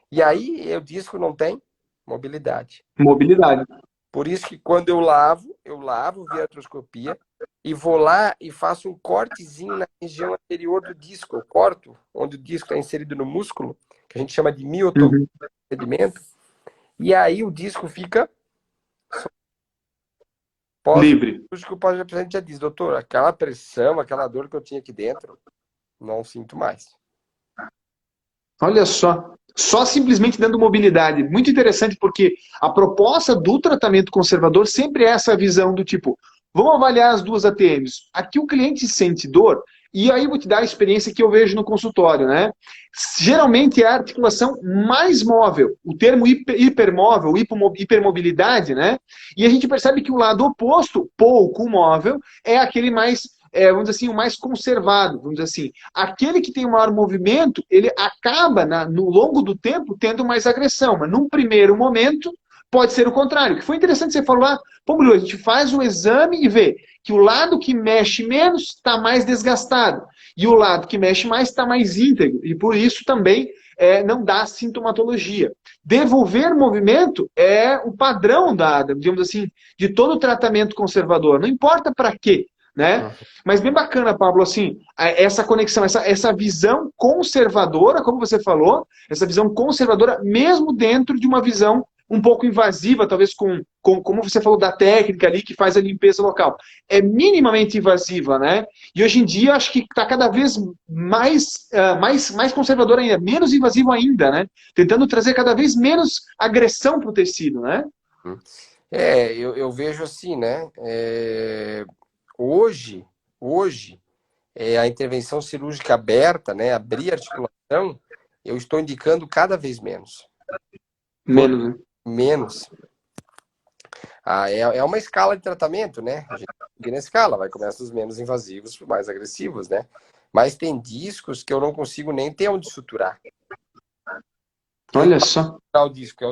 E aí o disco não tem mobilidade. Mobilidade. Por isso que quando eu lavo via artroscopia e vou lá e faço um cortezinho na região anterior do disco. Eu corto onde o disco está inserido no músculo, que a gente chama de miotomia, Uhum. procedimento, e aí o disco fica pós Livre. que o pós-paciente já diz, doutor, aquela pressão, aquela dor que eu tinha aqui dentro, não sinto mais. Olha só. Só simplesmente dando mobilidade. Muito interessante, porque a proposta do tratamento conservador sempre é essa visão do tipo, vamos avaliar as duas ATMs. Aqui o cliente sente dor, e aí eu vou te dar a experiência que eu vejo no consultório, né? Geralmente é a articulação mais móvel, o termo hipermóvel, hipermobilidade, né? E a gente percebe que o lado oposto, pouco móvel, é aquele mais, vamos dizer assim, o mais conservado, vamos dizer assim. Aquele que tem o maior movimento, ele acaba, no longo do tempo, tendo mais agressão, mas num primeiro momento pode ser o contrário. Que foi interessante você falar, pô, Bruno, a gente faz o exame e vê que o lado que mexe menos está mais desgastado e o lado que mexe mais está mais íntegro e por isso também não dá sintomatologia. Devolver movimento é o padrão digamos assim, de todo o tratamento conservador. Não importa para quê, né? Mas bem bacana, Pablo, assim, essa conexão, essa visão conservadora, como você falou, essa visão conservadora, mesmo dentro de uma visão um pouco invasiva, talvez como você falou da técnica ali que faz a limpeza local. É minimamente invasiva, né? E hoje em dia acho que está cada vez mais conservador ainda, menos invasivo ainda, né? Tentando trazer cada vez menos agressão para o tecido, né? Eu vejo assim, né? Hoje, a intervenção cirúrgica aberta, né? Abrir a articulação, eu estou indicando cada vez menos. Menos, né? Menos. É uma escala de tratamento, né? A gente vai na escala, vai começar dos menos invasivos para os mais agressivos, né? Mas tem discos que eu não consigo nem ter onde suturar. Olha só. O disco,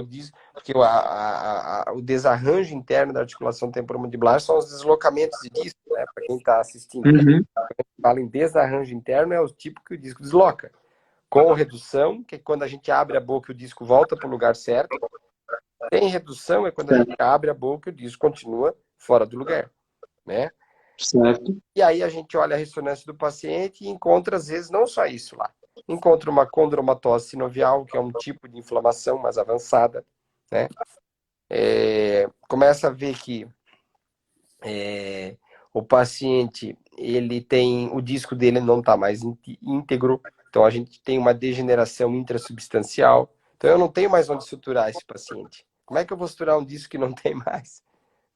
porque o desarranjo interno da articulação temporomandibular são os deslocamentos de disco, né? Para quem está assistindo. Uhum. Fala em desarranjo interno, é o tipo que o disco desloca. Com redução, que é quando a gente abre a boca e o disco volta para o lugar certo. Sem redução é quando a gente abre a boca e o disco continua fora do lugar, né? Certo. E aí a gente olha a ressonância do paciente e encontra, às vezes, não só isso lá. Encontra uma condromatose sinovial, que é um tipo de inflamação mais avançada, né? Começa a ver que o paciente, ele tem, o disco dele não está mais íntegro, então a gente tem uma degeneração intrasubstancial. Então eu não tenho mais onde suturar esse paciente. Como é que eu vou suturar um disco que não tem mais,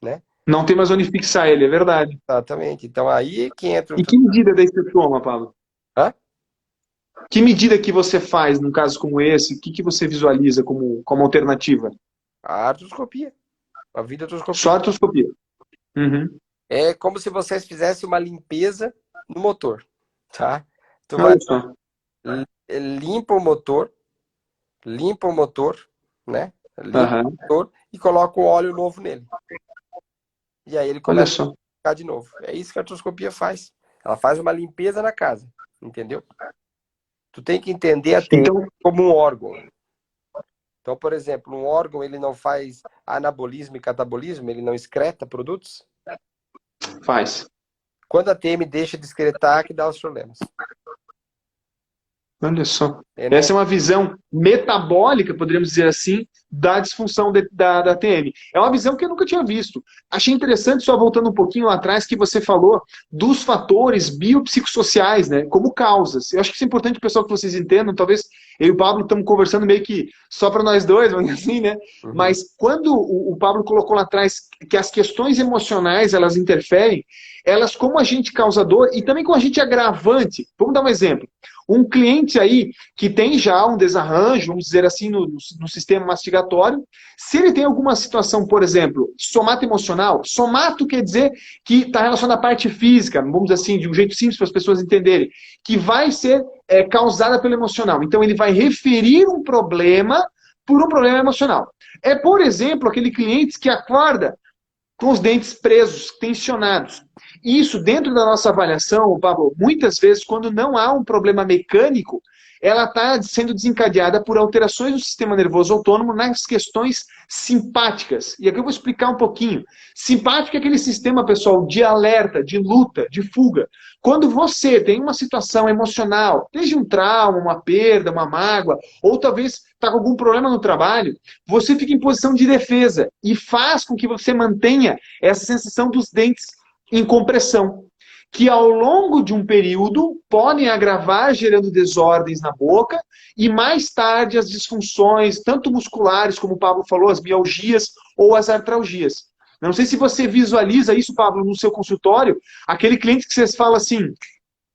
né? Não tem mais onde fixar ele, é verdade. Exatamente. Então aí é que entra E que medida daí você toma, Pablo? Hã? Que medida que você faz num caso como esse? O que você visualiza como alternativa? A artroscopia. A videoartroscopia. Só artroscopia. Uhum. É como se vocês fizessem uma limpeza no motor, tá? Tu vai, Olha só. limpa o motor, né? Limpa Uhum. o motor e coloca um óleo novo nele. E aí ele Olha começa só. a ficar de novo. É isso que a artroscopia faz. Ela faz uma limpeza na casa, entendeu? Tu tem que entender a TM Então, como um órgão. Então, por exemplo, um órgão ele não faz anabolismo e catabolismo, ele não excreta produtos. Faz. Quando a TM deixa de excretar, que dá os problemas. Olha só. É, né? Essa é uma visão metabólica, poderíamos dizer assim, da disfunção da TM. É uma visão que eu nunca tinha visto. Achei interessante, só voltando um pouquinho lá atrás, que você falou dos fatores biopsicossociais, né, como causas. Eu acho que isso é importante, pessoal, que vocês entendam. Talvez eu e o Pablo estamos conversando meio que só para nós dois, vamos dizer assim, né? Uhum. Mas quando o Pablo colocou lá atrás que as questões emocionais, elas interferem, elas como agente causador e também como agente agravante. Vamos dar um exemplo. Um cliente aí que tem já um desarranjo, vamos dizer assim, no sistema mastigatório, se ele tem alguma situação, por exemplo, somato emocional, somato quer dizer que está relacionado à parte física, vamos dizer assim, de um jeito simples para as pessoas entenderem, que vai ser causada pelo emocional. Então ele vai referir um problema por um problema emocional. É, por exemplo, aquele cliente que acorda com os dentes presos, tensionados. Isso, dentro da nossa avaliação, Pablo, muitas vezes, quando não há um problema mecânico, ela está sendo desencadeada por alterações do sistema nervoso autônomo nas questões simpáticas. E aqui eu vou explicar um pouquinho. Simpático é aquele sistema, pessoal, de alerta, de luta, de fuga. Quando você tem uma situação emocional, desde um trauma, uma perda, uma mágoa, ou talvez está com algum problema no trabalho, você fica em posição de defesa e faz com que você mantenha essa sensação dos dentes em compressão, que ao longo de um período podem agravar, gerando desordens na boca, e mais tarde as disfunções, tanto musculares, como o Pablo falou, as mialgias ou as artralgias. Não sei se você visualiza isso, Pablo, no seu consultório, aquele cliente que vocês falam assim,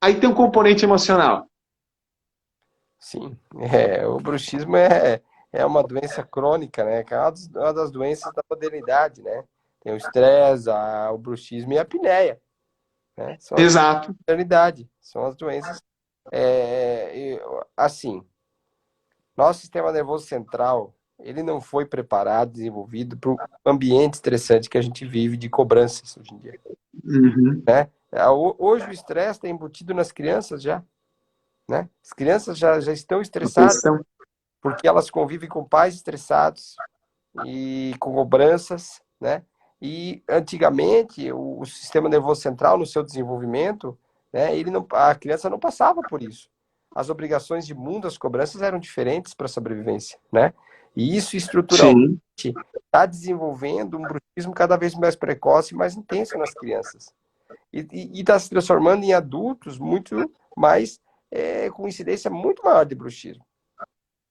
aí tem um componente emocional. Sim, o bruxismo é uma doença crônica, né? Que é uma das doenças da modernidade, né? Tem o estresse, o bruxismo e a apneia, né? São Exato. da modernidade, são as doenças. Assim, nosso sistema nervoso central, ele não foi preparado, desenvolvido para o ambiente estressante que a gente vive de cobranças hoje em dia. Uhum. Né? Hoje o estresse está embutido nas crianças já. Né? As crianças já estão estressadas porque elas convivem com pais estressados e com cobranças, né? E antigamente o sistema nervoso central no seu desenvolvimento, né, a criança não passava por isso. As obrigações de mundo, as cobranças eram diferentes para a sobrevivência, né? E isso estruturalmente está desenvolvendo um bruxismo cada vez mais precoce e mais intenso nas crianças. E está se transformando em adultos muito mais com incidência muito maior de bruxismo.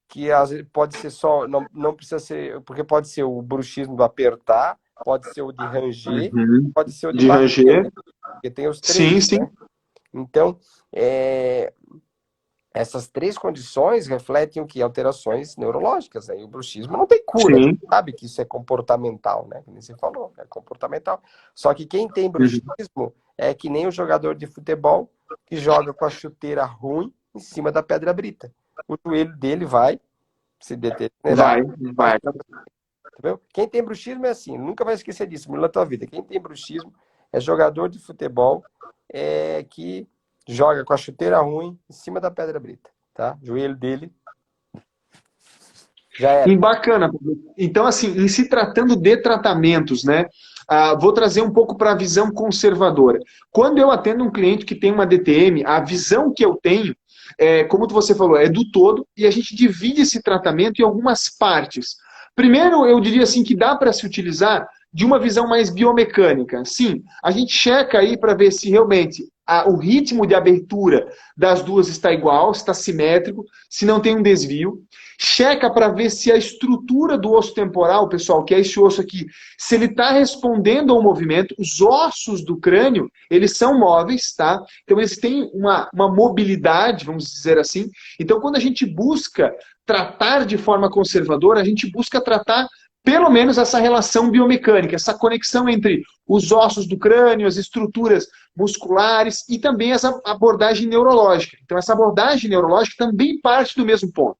Que às vezes pode ser só, não precisa ser, porque pode ser o bruxismo do apertar, pode ser o de ranger, pode ser o de ranger, né? Porque tem os três. Sim. Né? Então, essas três condições refletem o que? Alterações neurológicas. Né? E o bruxismo não tem cura, sabe que isso é comportamental, né? Como você falou, é comportamental. Só que quem tem bruxismo é que nem o jogador de futebol que joga com a chuteira ruim em cima da pedra brita. O joelho dele vai se deteriorar. Vai. Entendeu? Quem tem bruxismo é assim, nunca vai esquecer disso na tua vida. Quem tem bruxismo é jogador de futebol que joga com a chuteira ruim em cima da pedra brita, tá? O joelho dele já era. E bacana. Então, assim, em se tratando de tratamentos, né? Vou trazer um pouco para a visão conservadora. Quando eu atendo um cliente que tem uma DTM, a visão que eu tenho, como você falou, é do todo, e a gente divide esse tratamento em algumas partes. Primeiro, eu diria assim que dá para se utilizar de uma visão mais biomecânica. Sim, a gente checa aí para ver se realmente o ritmo de abertura das duas está igual, está simétrico, se não tem um desvio. Checa para ver se a estrutura do osso temporal, pessoal, que é esse osso aqui, se ele está respondendo ao movimento. Os ossos do crânio, eles são móveis, tá? Então eles têm uma mobilidade, vamos dizer assim. Então quando a gente busca tratar de forma conservadora, a gente busca tratar pelo menos essa relação biomecânica, essa conexão entre os ossos do crânio, as estruturas musculares e também essa abordagem neurológica. Então essa abordagem neurológica também parte do mesmo ponto.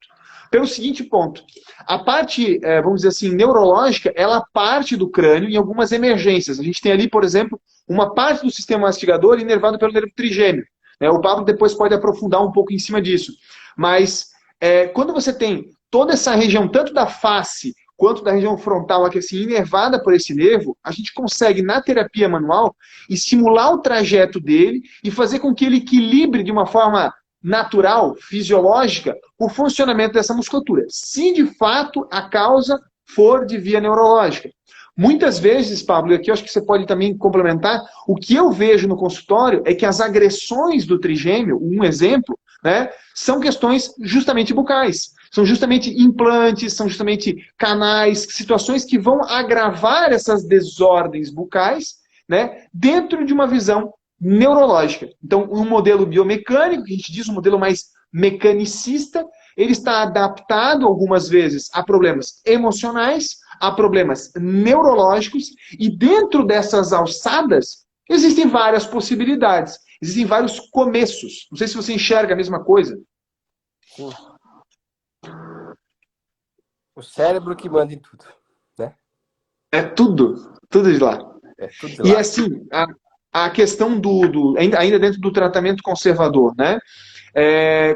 Pelo seguinte ponto, a parte, vamos dizer assim, neurológica, ela parte do crânio em algumas emergências. A gente tem ali, por exemplo, uma parte do sistema mastigador inervado pelo nervo trigêmeo. O Pablo depois pode aprofundar um pouco em cima disso. Mas quando você tem toda essa região, tanto da face quanto da região frontal, aqui assim, inervada por esse nervo, a gente consegue, na terapia manual, estimular o trajeto dele e fazer com que ele equilibre de uma forma natural, fisiológica, o funcionamento dessa musculatura. Se de fato a causa for de via neurológica. Muitas vezes, Pablo, e aqui eu acho que você pode também complementar, o que eu vejo no consultório é que as agressões do trigêmeo, um exemplo, né, são questões justamente bucais. São justamente implantes, são justamente canais, situações que vão agravar essas desordens bucais, né, dentro de uma visão neurológica. Então, um modelo biomecânico, que a gente diz um modelo mais mecanicista, ele está adaptado algumas vezes a problemas emocionais, a problemas neurológicos, e dentro dessas alçadas existem várias possibilidades, existem vários começos. Não sei se você enxerga a mesma coisa. Sim. O cérebro que manda em tudo, né? É tudo de lá. É tudo de lá. E assim, a questão ainda dentro do tratamento conservador, né?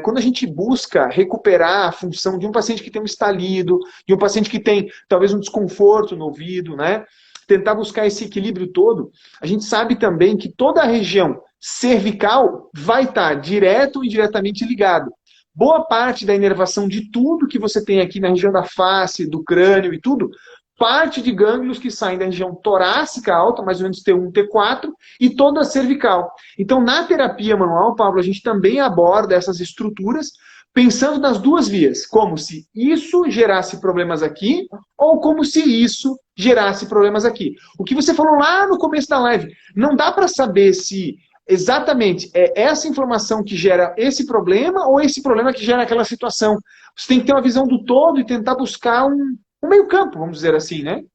Quando a gente busca recuperar a função de um paciente que tem um estalido, de um paciente que tem talvez um desconforto no ouvido, né? Tentar buscar esse equilíbrio todo, a gente sabe também que toda a região cervical vai estar direto e indiretamente ligado. Boa parte da inervação de tudo que você tem aqui na região da face, do crânio e tudo, parte de gânglios que saem da região torácica alta, mais ou menos T1, T4, e toda a cervical. Então, na terapia manual, Pablo, a gente também aborda essas estruturas pensando nas duas vias, como se isso gerasse problemas aqui, ou como se isso gerasse problemas aqui. O que você falou lá no começo da live, não dá para saber se exatamente é essa inflamação que gera esse problema ou esse problema que gera aquela situação. Você tem que ter uma visão do todo e tentar buscar um meio campo, vamos dizer assim, né?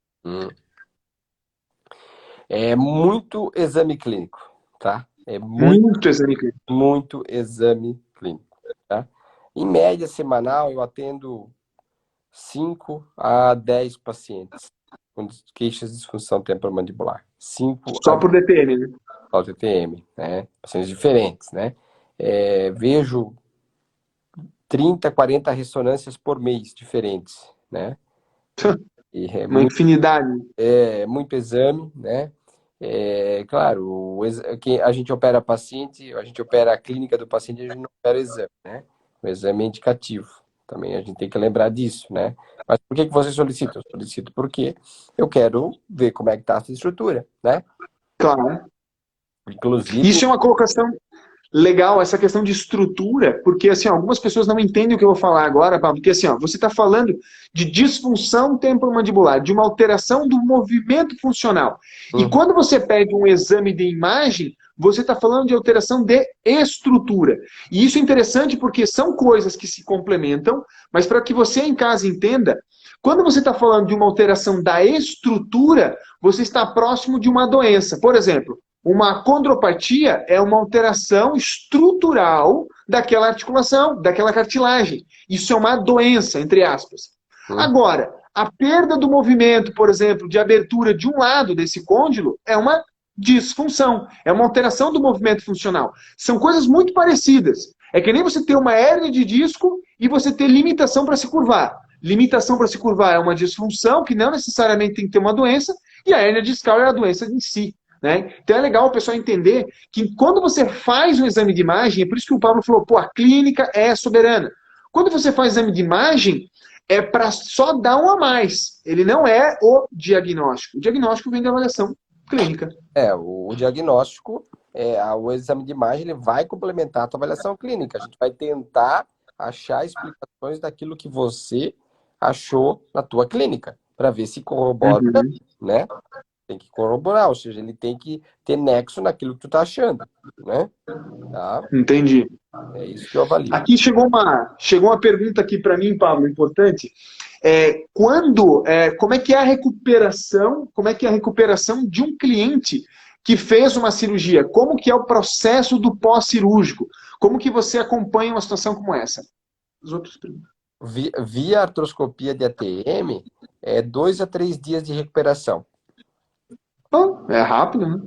É muito exame clínico, tá? É muito exame clínico. Muito exame clínico, tá? Em média semanal, eu atendo 5 a 10 pacientes com queixas de disfunção temporomandibular. 5 Só por DTM, né? Só TTM, né? Pacientes diferentes, né? Vejo 30, 40 ressonâncias por mês diferentes, né? E uma infinidade. Muito exame, né? Claro, a gente opera paciente, a gente opera a clínica do paciente, a gente não opera exame, né? O exame é indicativo. Também a gente tem que lembrar disso, né? Mas por que você solicita? Eu solicito porque eu quero ver como é que está a sua estrutura, né? Claro. Inclusive... Isso é uma colocação legal, essa questão de estrutura, porque assim, algumas pessoas não entendem o que eu vou falar agora, Pablo, porque assim, você está falando de disfunção temporomandibular, de uma alteração do movimento funcional. E quando você pede um exame de imagem, você está falando de alteração de estrutura. E isso é interessante porque são coisas que se complementam, mas para que você em casa entenda, quando você está falando de uma alteração da estrutura, você está próximo de uma doença. Por exemplo, uma condropatia é uma alteração estrutural daquela articulação, daquela cartilagem. Isso é uma doença, entre aspas. Agora, a perda do movimento, por exemplo, de abertura de um lado desse côndilo, é uma disfunção, é uma alteração do movimento funcional. São coisas muito parecidas. É que nem você ter uma hérnia de disco e você ter limitação para se curvar. Limitação para se curvar é uma disfunção que não necessariamente tem que ter uma doença, e a hérnia discal é a doença em si. Né? Então é legal o pessoal entender que quando você faz um exame de imagem, é por isso que o Pablo falou, pô, a clínica é soberana. Quando você faz exame de imagem, é para só dar um a mais. Ele não é o diagnóstico. O diagnóstico vem da avaliação clínica. O diagnóstico, o exame de imagem, ele vai complementar a tua avaliação clínica. A gente vai tentar achar explicações daquilo que você achou na tua clínica, para ver se corrobora, né? Tem que corroborar, ou seja, ele tem que ter nexo naquilo que tu tá achando, né? Tá? Entendi. É isso que eu avalio. Aqui chegou uma pergunta aqui para mim, Pablo, importante. Como é que é a recuperação? Como é que é a recuperação de um cliente que fez uma cirurgia? Como que é o processo do pós-cirúrgico? Como que você acompanha uma situação como essa? As outras perguntas. Via artroscopia de ATM, 2 a 3 dias de recuperação. É rápido, né?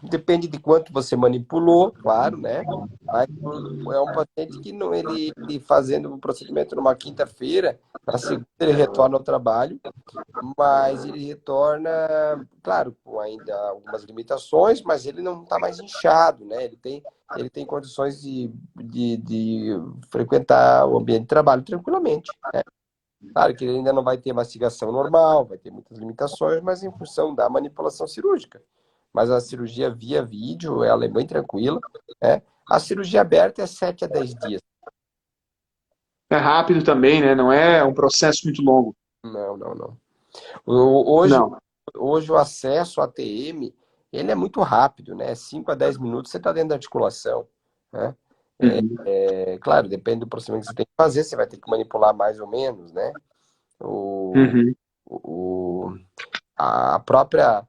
Depende de quanto você manipulou, claro, né? Mas é um paciente que não, ele fazendo o procedimento numa quinta-feira, na segunda ele retorna ao trabalho, mas ele retorna, claro, com ainda algumas limitações, mas ele não está mais inchado, né? Ele tem condições de frequentar o ambiente de trabalho tranquilamente, né? Claro que ele ainda não vai ter mastigação normal, vai ter muitas limitações, mas em função da manipulação cirúrgica. Mas a cirurgia via vídeo, ela é bem tranquila, né? A cirurgia aberta é 7 a 10 dias. É rápido também, né? Não é um processo muito longo. Não, não, não. Hoje, Não. hoje o acesso à ATM, ele é muito rápido, né? 5 a 10 minutos você está dentro da articulação, né? Uhum. Claro, depende do procedimento que você tem que fazer, você vai ter que manipular mais ou menos, né? O, Uhum. o, a própria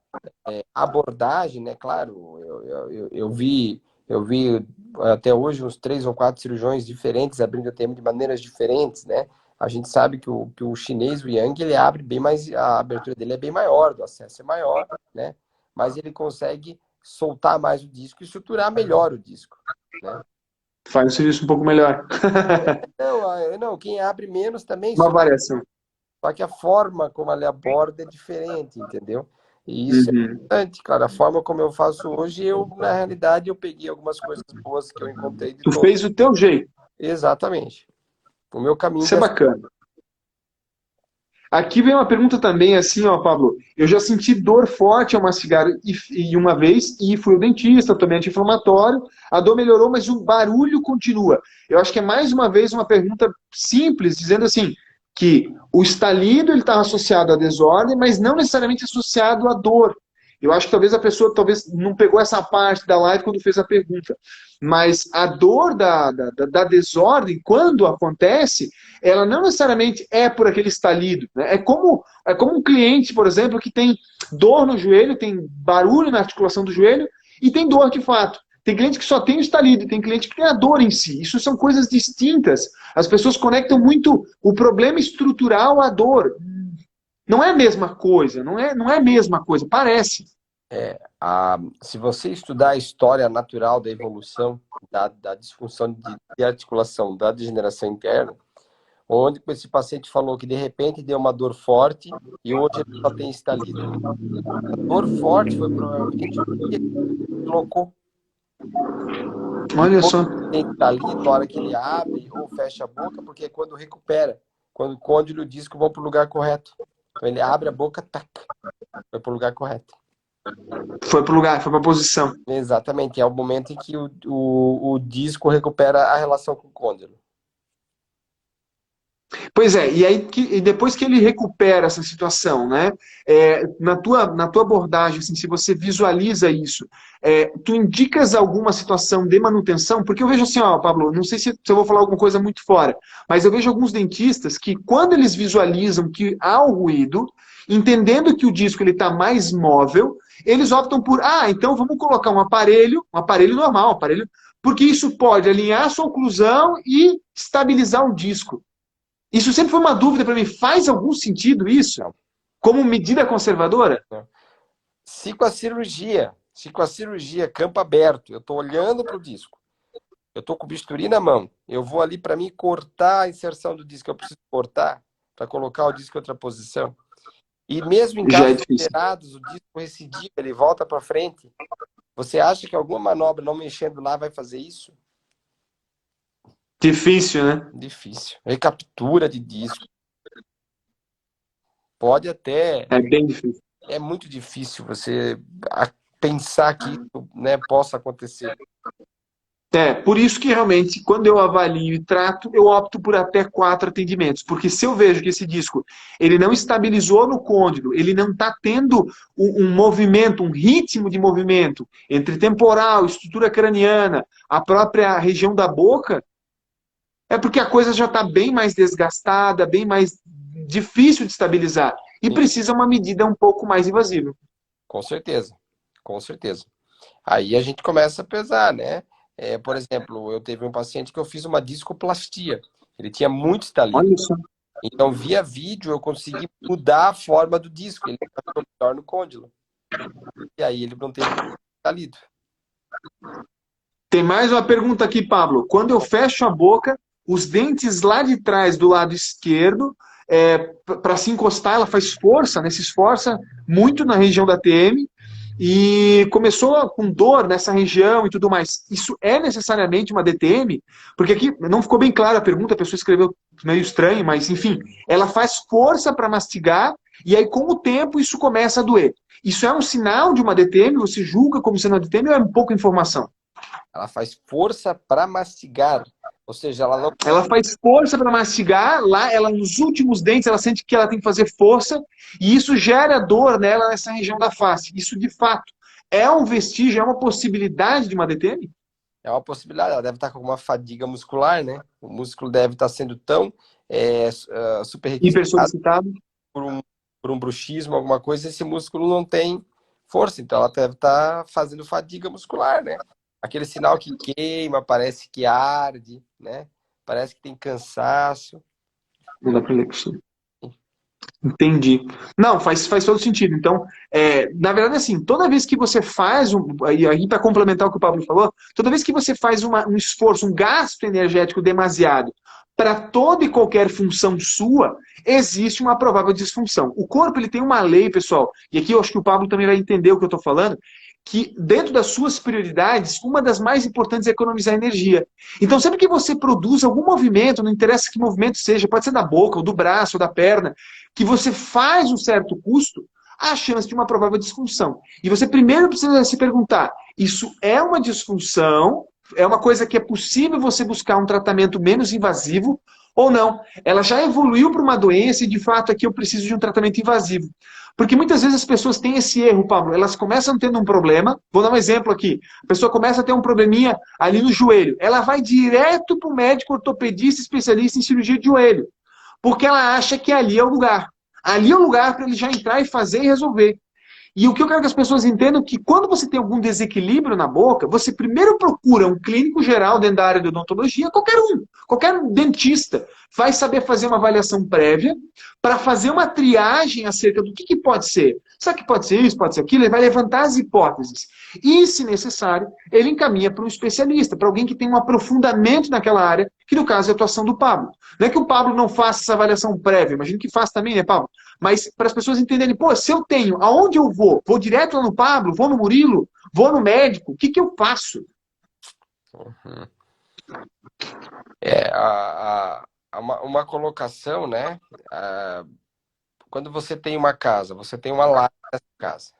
abordagem, né? Claro, eu vi até hoje uns 3 ou 4 cirurgiões diferentes abrindo a ATM de maneiras diferentes, né? A gente sabe que o chinês, o Yang, ele abre bem mais, a abertura dele é bem maior, o acesso é maior, né? Mas ele consegue soltar mais o disco e estruturar melhor o disco, né? Faz um serviço um pouco melhor. Não, quem abre menos também Uma estrutura, variação. só que a forma como ele aborda é diferente, entendeu? E isso é Uhum. importante, cara. A forma como eu faço hoje, na realidade, eu peguei algumas coisas boas que eu encontrei de Tu todo. fez o teu jeito. Exatamente. O meu caminho Isso de é bacana. Aqui vem uma pergunta também, assim, ó, Pablo. Eu já senti dor forte ao mastigar e uma vez e fui ao dentista, tomei anti-inflamatório, a dor melhorou, mas o barulho continua. Eu acho que é mais uma vez uma pergunta simples, dizendo assim, que o estalido ele está associado à desordem, mas não necessariamente associado à dor. Eu acho que talvez a pessoa talvez não pegou essa parte da live quando fez a pergunta. Mas a dor da desordem, quando acontece, ela não necessariamente é por aquele estalido. Né? É como um cliente, por exemplo, que tem dor no joelho, tem barulho na articulação do joelho e tem dor de fato. Tem cliente que só tem o estalido, tem cliente que tem a dor em si. Isso são coisas distintas. As pessoas conectam muito o problema estrutural à dor. Não é a mesma coisa, não é a mesma coisa, parece. Se você estudar a história natural da evolução, da disfunção de articulação, da degeneração interna, onde esse paciente falou que de repente deu uma dor forte e hoje ele só tem estalido. A dor forte foi provavelmente o que ele colocou. Olha só. Tem estalido na hora que ele abre ou fecha a boca, porque é quando recupera, quando o côndilo e o disco vão para o lugar correto. Então ele abre a boca, tac, vai para o lugar correto. Foi pro lugar, foi pra posição. Exatamente, é o momento em que o disco recupera a relação com o côndilo. Pois é, e aí e depois que ele recupera essa situação, né? Na tua abordagem, assim, se você visualiza isso, tu indicas alguma situação de manutenção? Porque eu vejo assim, ó, Pablo, não sei se eu vou falar alguma coisa muito fora, mas eu vejo alguns dentistas que, quando eles visualizam que há o ruído, entendendo que o disco ele está mais móvel, eles optam por, então vamos colocar um aparelho normal, porque isso pode alinhar a sua oclusão e estabilizar o disco. Isso sempre foi uma dúvida para mim. Faz algum sentido isso? Não. Como medida conservadora? Se com a cirurgia, campo aberto, eu estou olhando para o disco, eu estou com o bisturi na mão, eu vou ali para mim cortar a inserção do disco, eu preciso cortar para colocar o disco em outra posição. E mesmo em Já é casos difícil. alterados, o disco recidiva, ele volta para frente. Você acha que alguma manobra não mexendo lá vai fazer isso? Difícil, né? Difícil. Recaptura de disco. Pode até. É bem difícil. É muito difícil você pensar que isso, né, possa acontecer. Por isso que realmente, quando eu avalio e trato, eu opto por até 4 atendimentos. Porque se eu vejo que esse disco ele não estabilizou no côndilo, ele não está tendo um movimento, um ritmo de movimento entre temporal, estrutura craniana, a própria região da boca, é porque a coisa já está bem mais desgastada, bem mais difícil de estabilizar. E Sim. precisa uma medida um pouco mais invasiva. Com certeza. Com certeza. Aí a gente começa a pesar, né? Por exemplo, eu teve um paciente que eu fiz uma discoplastia. Ele tinha muito estalido. Olha só. Então, via vídeo, eu consegui mudar a forma do disco. Ele ficou melhor no côndilo. E aí ele não teve tá lido. Tem mais uma pergunta aqui, Pablo. Quando eu fecho a boca, os dentes lá de trás, do lado esquerdo, para se encostar, ela faz força, né? Se esforça muito na região da TM e começou com dor nessa região e tudo mais. Isso é necessariamente uma DTM? Porque aqui não ficou bem clara a pergunta, a pessoa escreveu meio estranho, mas enfim, ela faz força para mastigar e aí com o tempo isso começa a doer. Isso é um sinal de uma DTM? Você julga como sendo uma DTM ou é um pouco informação? Ela faz força para mastigar. Ou seja, ela não. Ela faz força para mastigar, lá ela nos últimos dentes ela sente que ela tem que fazer força e isso gera dor nela nessa região da face. Isso de fato é um vestígio, é uma possibilidade de uma DTM? É uma possibilidade. Ela deve estar com alguma fadiga muscular, né? O músculo deve estar sendo tão super Hiper requisitado solicitado? por um bruxismo, alguma coisa, esse músculo não tem força. Então ela deve estar fazendo fadiga muscular, né? Aquele sinal que queima, parece que arde, né? Parece que tem cansaço. Não dá para ler isso. Entendi. Não, faz todo sentido. Então, na verdade, assim, toda vez que você faz, e aí para complementar o que o Pablo falou, toda vez que você faz um esforço, um gasto energético demasiado para toda e qualquer função sua, existe uma provável disfunção. O corpo ele tem uma lei, pessoal, e aqui eu acho que o Pablo também vai entender o que eu estou falando, que dentro das suas prioridades, uma das mais importantes é economizar energia. Então, sempre que você produz algum movimento, não interessa que movimento seja, pode ser da boca, ou do braço, ou da perna, que você faz um certo custo, há a chance de uma provável disfunção. E você primeiro precisa se perguntar, isso é uma disfunção? É uma coisa que é possível você buscar um tratamento menos invasivo ou não? Ela já evoluiu para uma doença e, de fato, aqui eu preciso de um tratamento invasivo. Porque muitas vezes as pessoas têm esse erro, Pablo. Elas começam tendo um problema. Vou dar um exemplo aqui. A pessoa começa a ter um probleminha ali no joelho. Ela vai direto para o médico ortopedista especialista em cirurgia de joelho. Porque ela acha que ali é o lugar. Ali é o lugar para ele já entrar e fazer e resolver. E o que eu quero que as pessoas entendam é que quando você tem algum desequilíbrio na boca, você primeiro procura um clínico geral dentro da área de odontologia, qualquer dentista vai saber fazer uma avaliação prévia para fazer uma triagem acerca do que pode ser. Será que pode ser isso, pode ser aquilo? Ele vai levantar as hipóteses. E, se necessário, ele encaminha para um especialista, para alguém que tem um aprofundamento naquela área, que no caso é a atuação do Pablo. Não é que o Pablo não faça essa avaliação prévia, imagino que faz também, né, Pablo? Mas para as pessoas entenderem, pô, se eu tenho, aonde eu vou? Vou direto lá no Pablo? Vou no Murilo? Vou no médico? O que eu faço? Uhum. Uma colocação, né? Quando você tem uma casa, você tem um alarme nessa casa.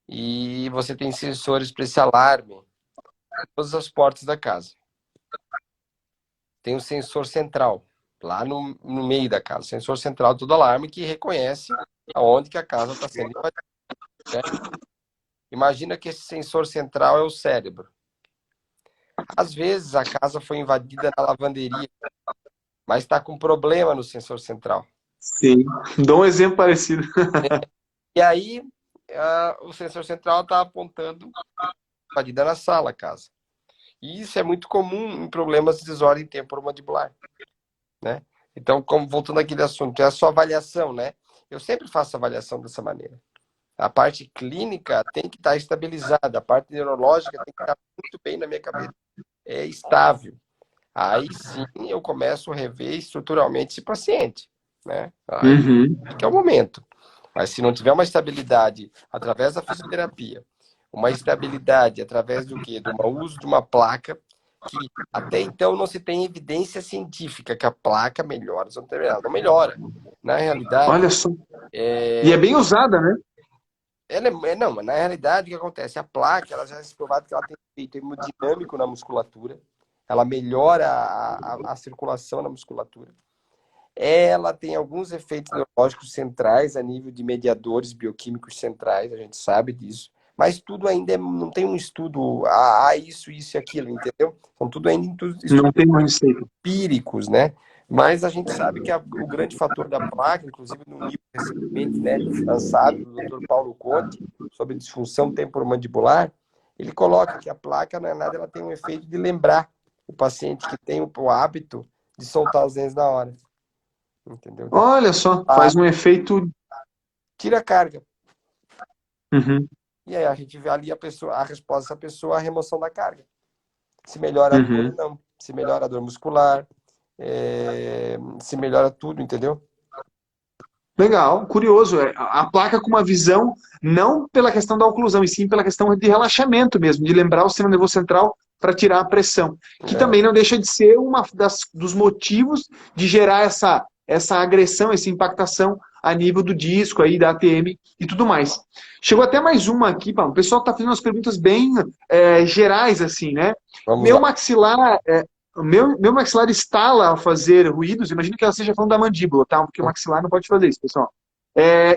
E você tem sensores para esse alarme em todas as portas da casa. Tem um sensor central, lá no meio da casa. Sensor central do alarme que reconhece aonde que a casa está sendo invadida. Certo? Imagina que esse sensor central é o cérebro. Às vezes a casa foi invadida na lavanderia, mas está com problema no sensor central. Sim, dá um exemplo parecido. E aí o sensor central está apontando invadida na sala, a casa. E isso é muito comum em problemas de desordem temporomandibular, né? Então, voltando àquele assunto, é a sua avaliação, né? Eu sempre faço avaliação dessa maneira. A parte clínica tem que estar estabilizada, a parte neurológica tem que estar muito bem na minha cabeça. É estável. Aí sim eu começo a rever estruturalmente esse paciente, né? Aí que é o momento. Mas se não tiver uma estabilidade através da fisioterapia, uma estabilidade através do quê? Do uso de uma placa que até então não se tem evidência científica que a placa melhora. Não melhora. Na realidade... Olha só. E é bem usada, né? Não, mas na realidade o que acontece? A placa, ela já é provado que ela tem efeito hemodinâmico na musculatura, ela melhora a circulação na musculatura. Ela tem alguns efeitos neurológicos centrais a nível de mediadores bioquímicos centrais, a gente sabe disso. Mas tudo ainda não tem um estudo, isso e aquilo, entendeu? São tudo ainda estudos não tem uma receita. empíricos, né? Mas a gente sabe que o grande fator da placa, inclusive no livro recentemente, né, lançado do Dr. Paulo Conte, sobre disfunção temporomandibular, ele coloca que a placa, na verdade, ela tem um efeito de lembrar o paciente que tem o hábito de soltar os dentes na hora. Entendeu? Olha só, faz um efeito... Tira a carga. Uhum. e aí a gente vê ali a resposta dessa pessoa, a remoção da carga. Se melhora a dor ou não, se melhora a dor muscular, se melhora tudo, entendeu? Legal, curioso. A placa com uma visão não pela questão da oclusão, e sim pela questão de relaxamento mesmo, de lembrar o sistema nervoso central para tirar a pressão. Que também não deixa de ser dos motivos de gerar essa agressão, essa impactação a nível do disco, aí, da ATM e tudo mais. Chegou até mais uma aqui, Paulo. O pessoal está fazendo umas perguntas bem gerais, assim, né? Vamos Meu lá. maxilar. Meu maxilar estala ao fazer ruídos, imagino que ela esteja falando da mandíbula, tá? Porque o maxilar não pode fazer isso, pessoal.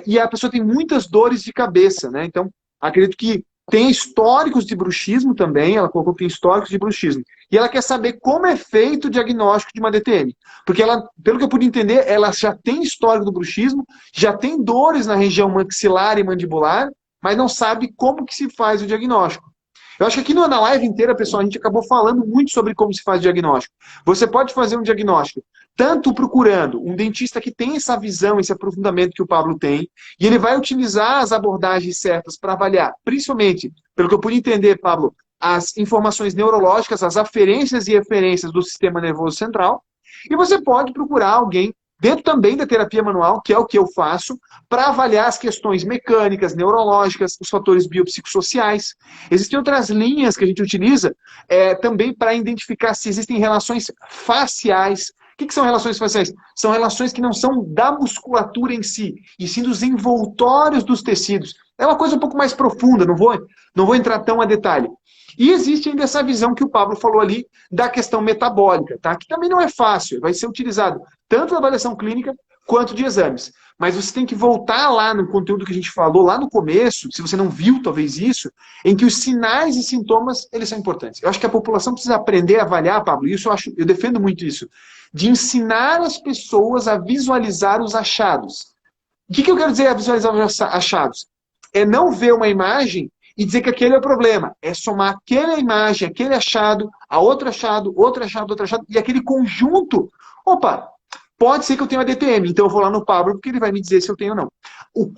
E a pessoa tem muitas dores de cabeça, né? Então, acredito que tem históricos de bruxismo também, ela colocou que tem históricos de bruxismo. E ela quer saber como é feito o diagnóstico de uma DTM. Porque ela, pelo que eu pude entender, ela já tem histórico do bruxismo, já tem dores na região maxilar e mandibular, mas não sabe como que se faz o diagnóstico. Eu acho que aqui na live inteira, pessoal, a gente acabou falando muito sobre como se faz diagnóstico. Você pode fazer um diagnóstico tanto procurando um dentista que tem essa visão, esse aprofundamento que o Pablo tem, e ele vai utilizar as abordagens certas para avaliar, principalmente, pelo que eu pude entender, Pablo, as informações neurológicas, as aferências e referências do sistema nervoso central, e você pode procurar alguém dentro também da terapia manual, que é o que eu faço, para avaliar as questões mecânicas, neurológicas, os fatores biopsicossociais. Existem outras linhas que a gente utiliza também para identificar se existem relações faciais. O que são relações faciais? São relações que não são da musculatura em si, e sim dos envoltórios dos tecidos. É uma coisa um pouco mais profunda, não vou entrar tão a detalhe. E existe ainda essa visão que o Pablo falou ali da questão metabólica, tá? Que também não é fácil, vai ser utilizado tanto na avaliação clínica quanto de exames. Mas você tem que voltar lá no conteúdo que a gente falou lá no começo, se você não viu talvez isso, em que os sinais e sintomas, eles são importantes. Eu acho que a população precisa aprender a avaliar, Pablo, isso eu defendo muito isso, de ensinar as pessoas a visualizar os achados. O que eu quero dizer a visualizar os achados? É não ver uma imagem e dizer que aquele é o problema. É somar aquela imagem, aquele achado, a outro achado, outro achado, outro achado, e aquele conjunto. Opa, pode ser que eu tenha uma DTM, então eu vou lá no Pablo porque ele vai me dizer se eu tenho ou não.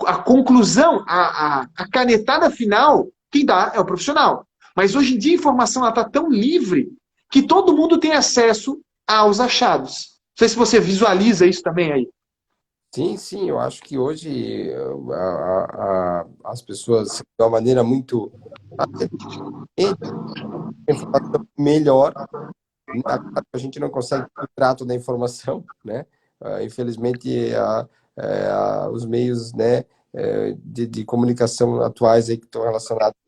A conclusão, a canetada final, quem dá é o profissional. Mas hoje em dia a informação está tão livre que todo mundo tem acesso aos achados. Não sei se você visualiza isso também aí. Sim, sim, eu acho que hoje as pessoas, de uma maneira muito informação melhor, a gente não consegue filtrar toda a informação, né? Infelizmente, os meios, né, de comunicação atuais aí que estão relacionados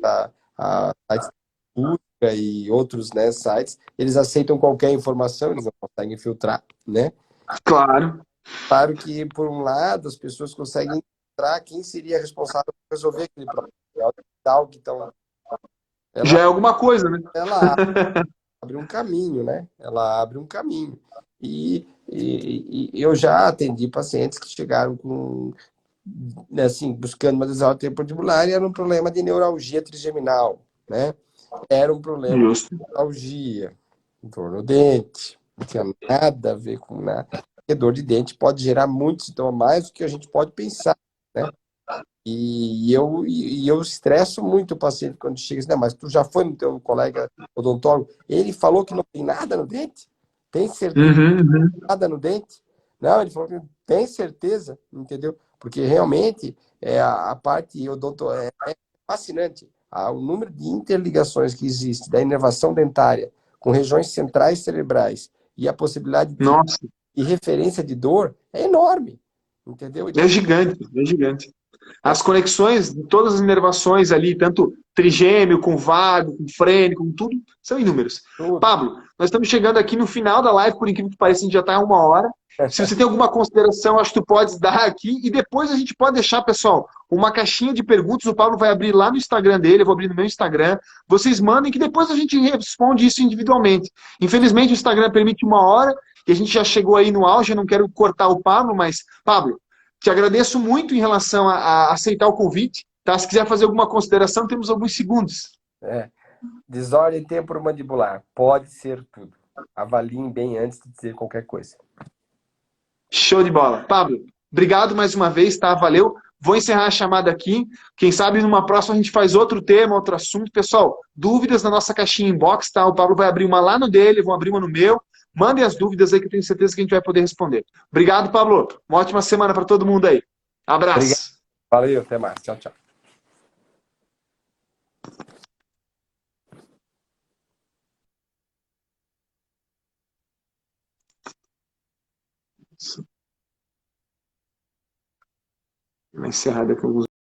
a sites de busca e outros, né, sites, eles aceitam qualquer informação, eles não conseguem filtrar, né? Claro. Claro que, por um lado, as pessoas conseguem encontrar quem seria responsável por resolver aquele problema. Então, Já é alguma coisa, né? ela abre um caminho, né? Ela abre um caminho. E eu já atendi pacientes que chegaram com, assim, buscando uma lesão temporomandibular e era um problema de neuralgia trigeminal, né? Era um problema Justo. de neuralgia, dor no dente, não tinha nada a ver com nada. Porque dor de dente pode gerar muitos sintomas, mais do que a gente pode pensar, né? E eu estresso muito o paciente quando chega assim, mas tu já foi no teu colega odontólogo? Ele falou que não tem nada no dente? Tem certeza que não tem nada no dente? Não, ele falou que tem certeza, entendeu? Porque realmente a parte odontológica é fascinante. O número de interligações que existe da inervação dentária com regiões centrais cerebrais e a possibilidade Nossa, de referência de dor é enorme, entendeu? Então, é gigante, é gigante. As conexões de todas as inervações ali, tanto trigêmeo, com vago, com frênio, com tudo, são inúmeros. tudo. Pablo, nós estamos chegando aqui no final da live, por incrível que pareça, a gente já está 1 hora. Se você tem alguma consideração, acho que tu pode dar aqui. E depois a gente pode deixar, pessoal, uma caixinha de perguntas. O Pablo vai abrir lá no Instagram dele, eu vou abrir no meu Instagram. Vocês mandem que depois a gente responde isso individualmente. Infelizmente o Instagram permite 1 hora e a gente já chegou aí no auge. Eu não quero cortar o Pablo, mas, Pablo, te agradeço muito em relação a aceitar o convite. Tá? Se quiser fazer alguma consideração, temos alguns segundos. Desordem temporomandibular pode ser tudo. Avaliem bem antes de dizer qualquer coisa. Show de bola. Pablo, obrigado mais uma vez, tá? Valeu. Vou encerrar a chamada aqui. Quem sabe numa próxima a gente faz outro tema, outro assunto. Pessoal, dúvidas na nossa caixinha inbox, tá? O Pablo vai abrir uma lá no dele, vou abrir uma no meu. Mandem as dúvidas aí que eu tenho certeza que a gente vai poder responder. Obrigado, Pablo. Uma ótima semana para todo mundo aí. Obrigado. Abraço. Valeu, até mais. Tchau, tchau. Vai encerrar daqui a alguns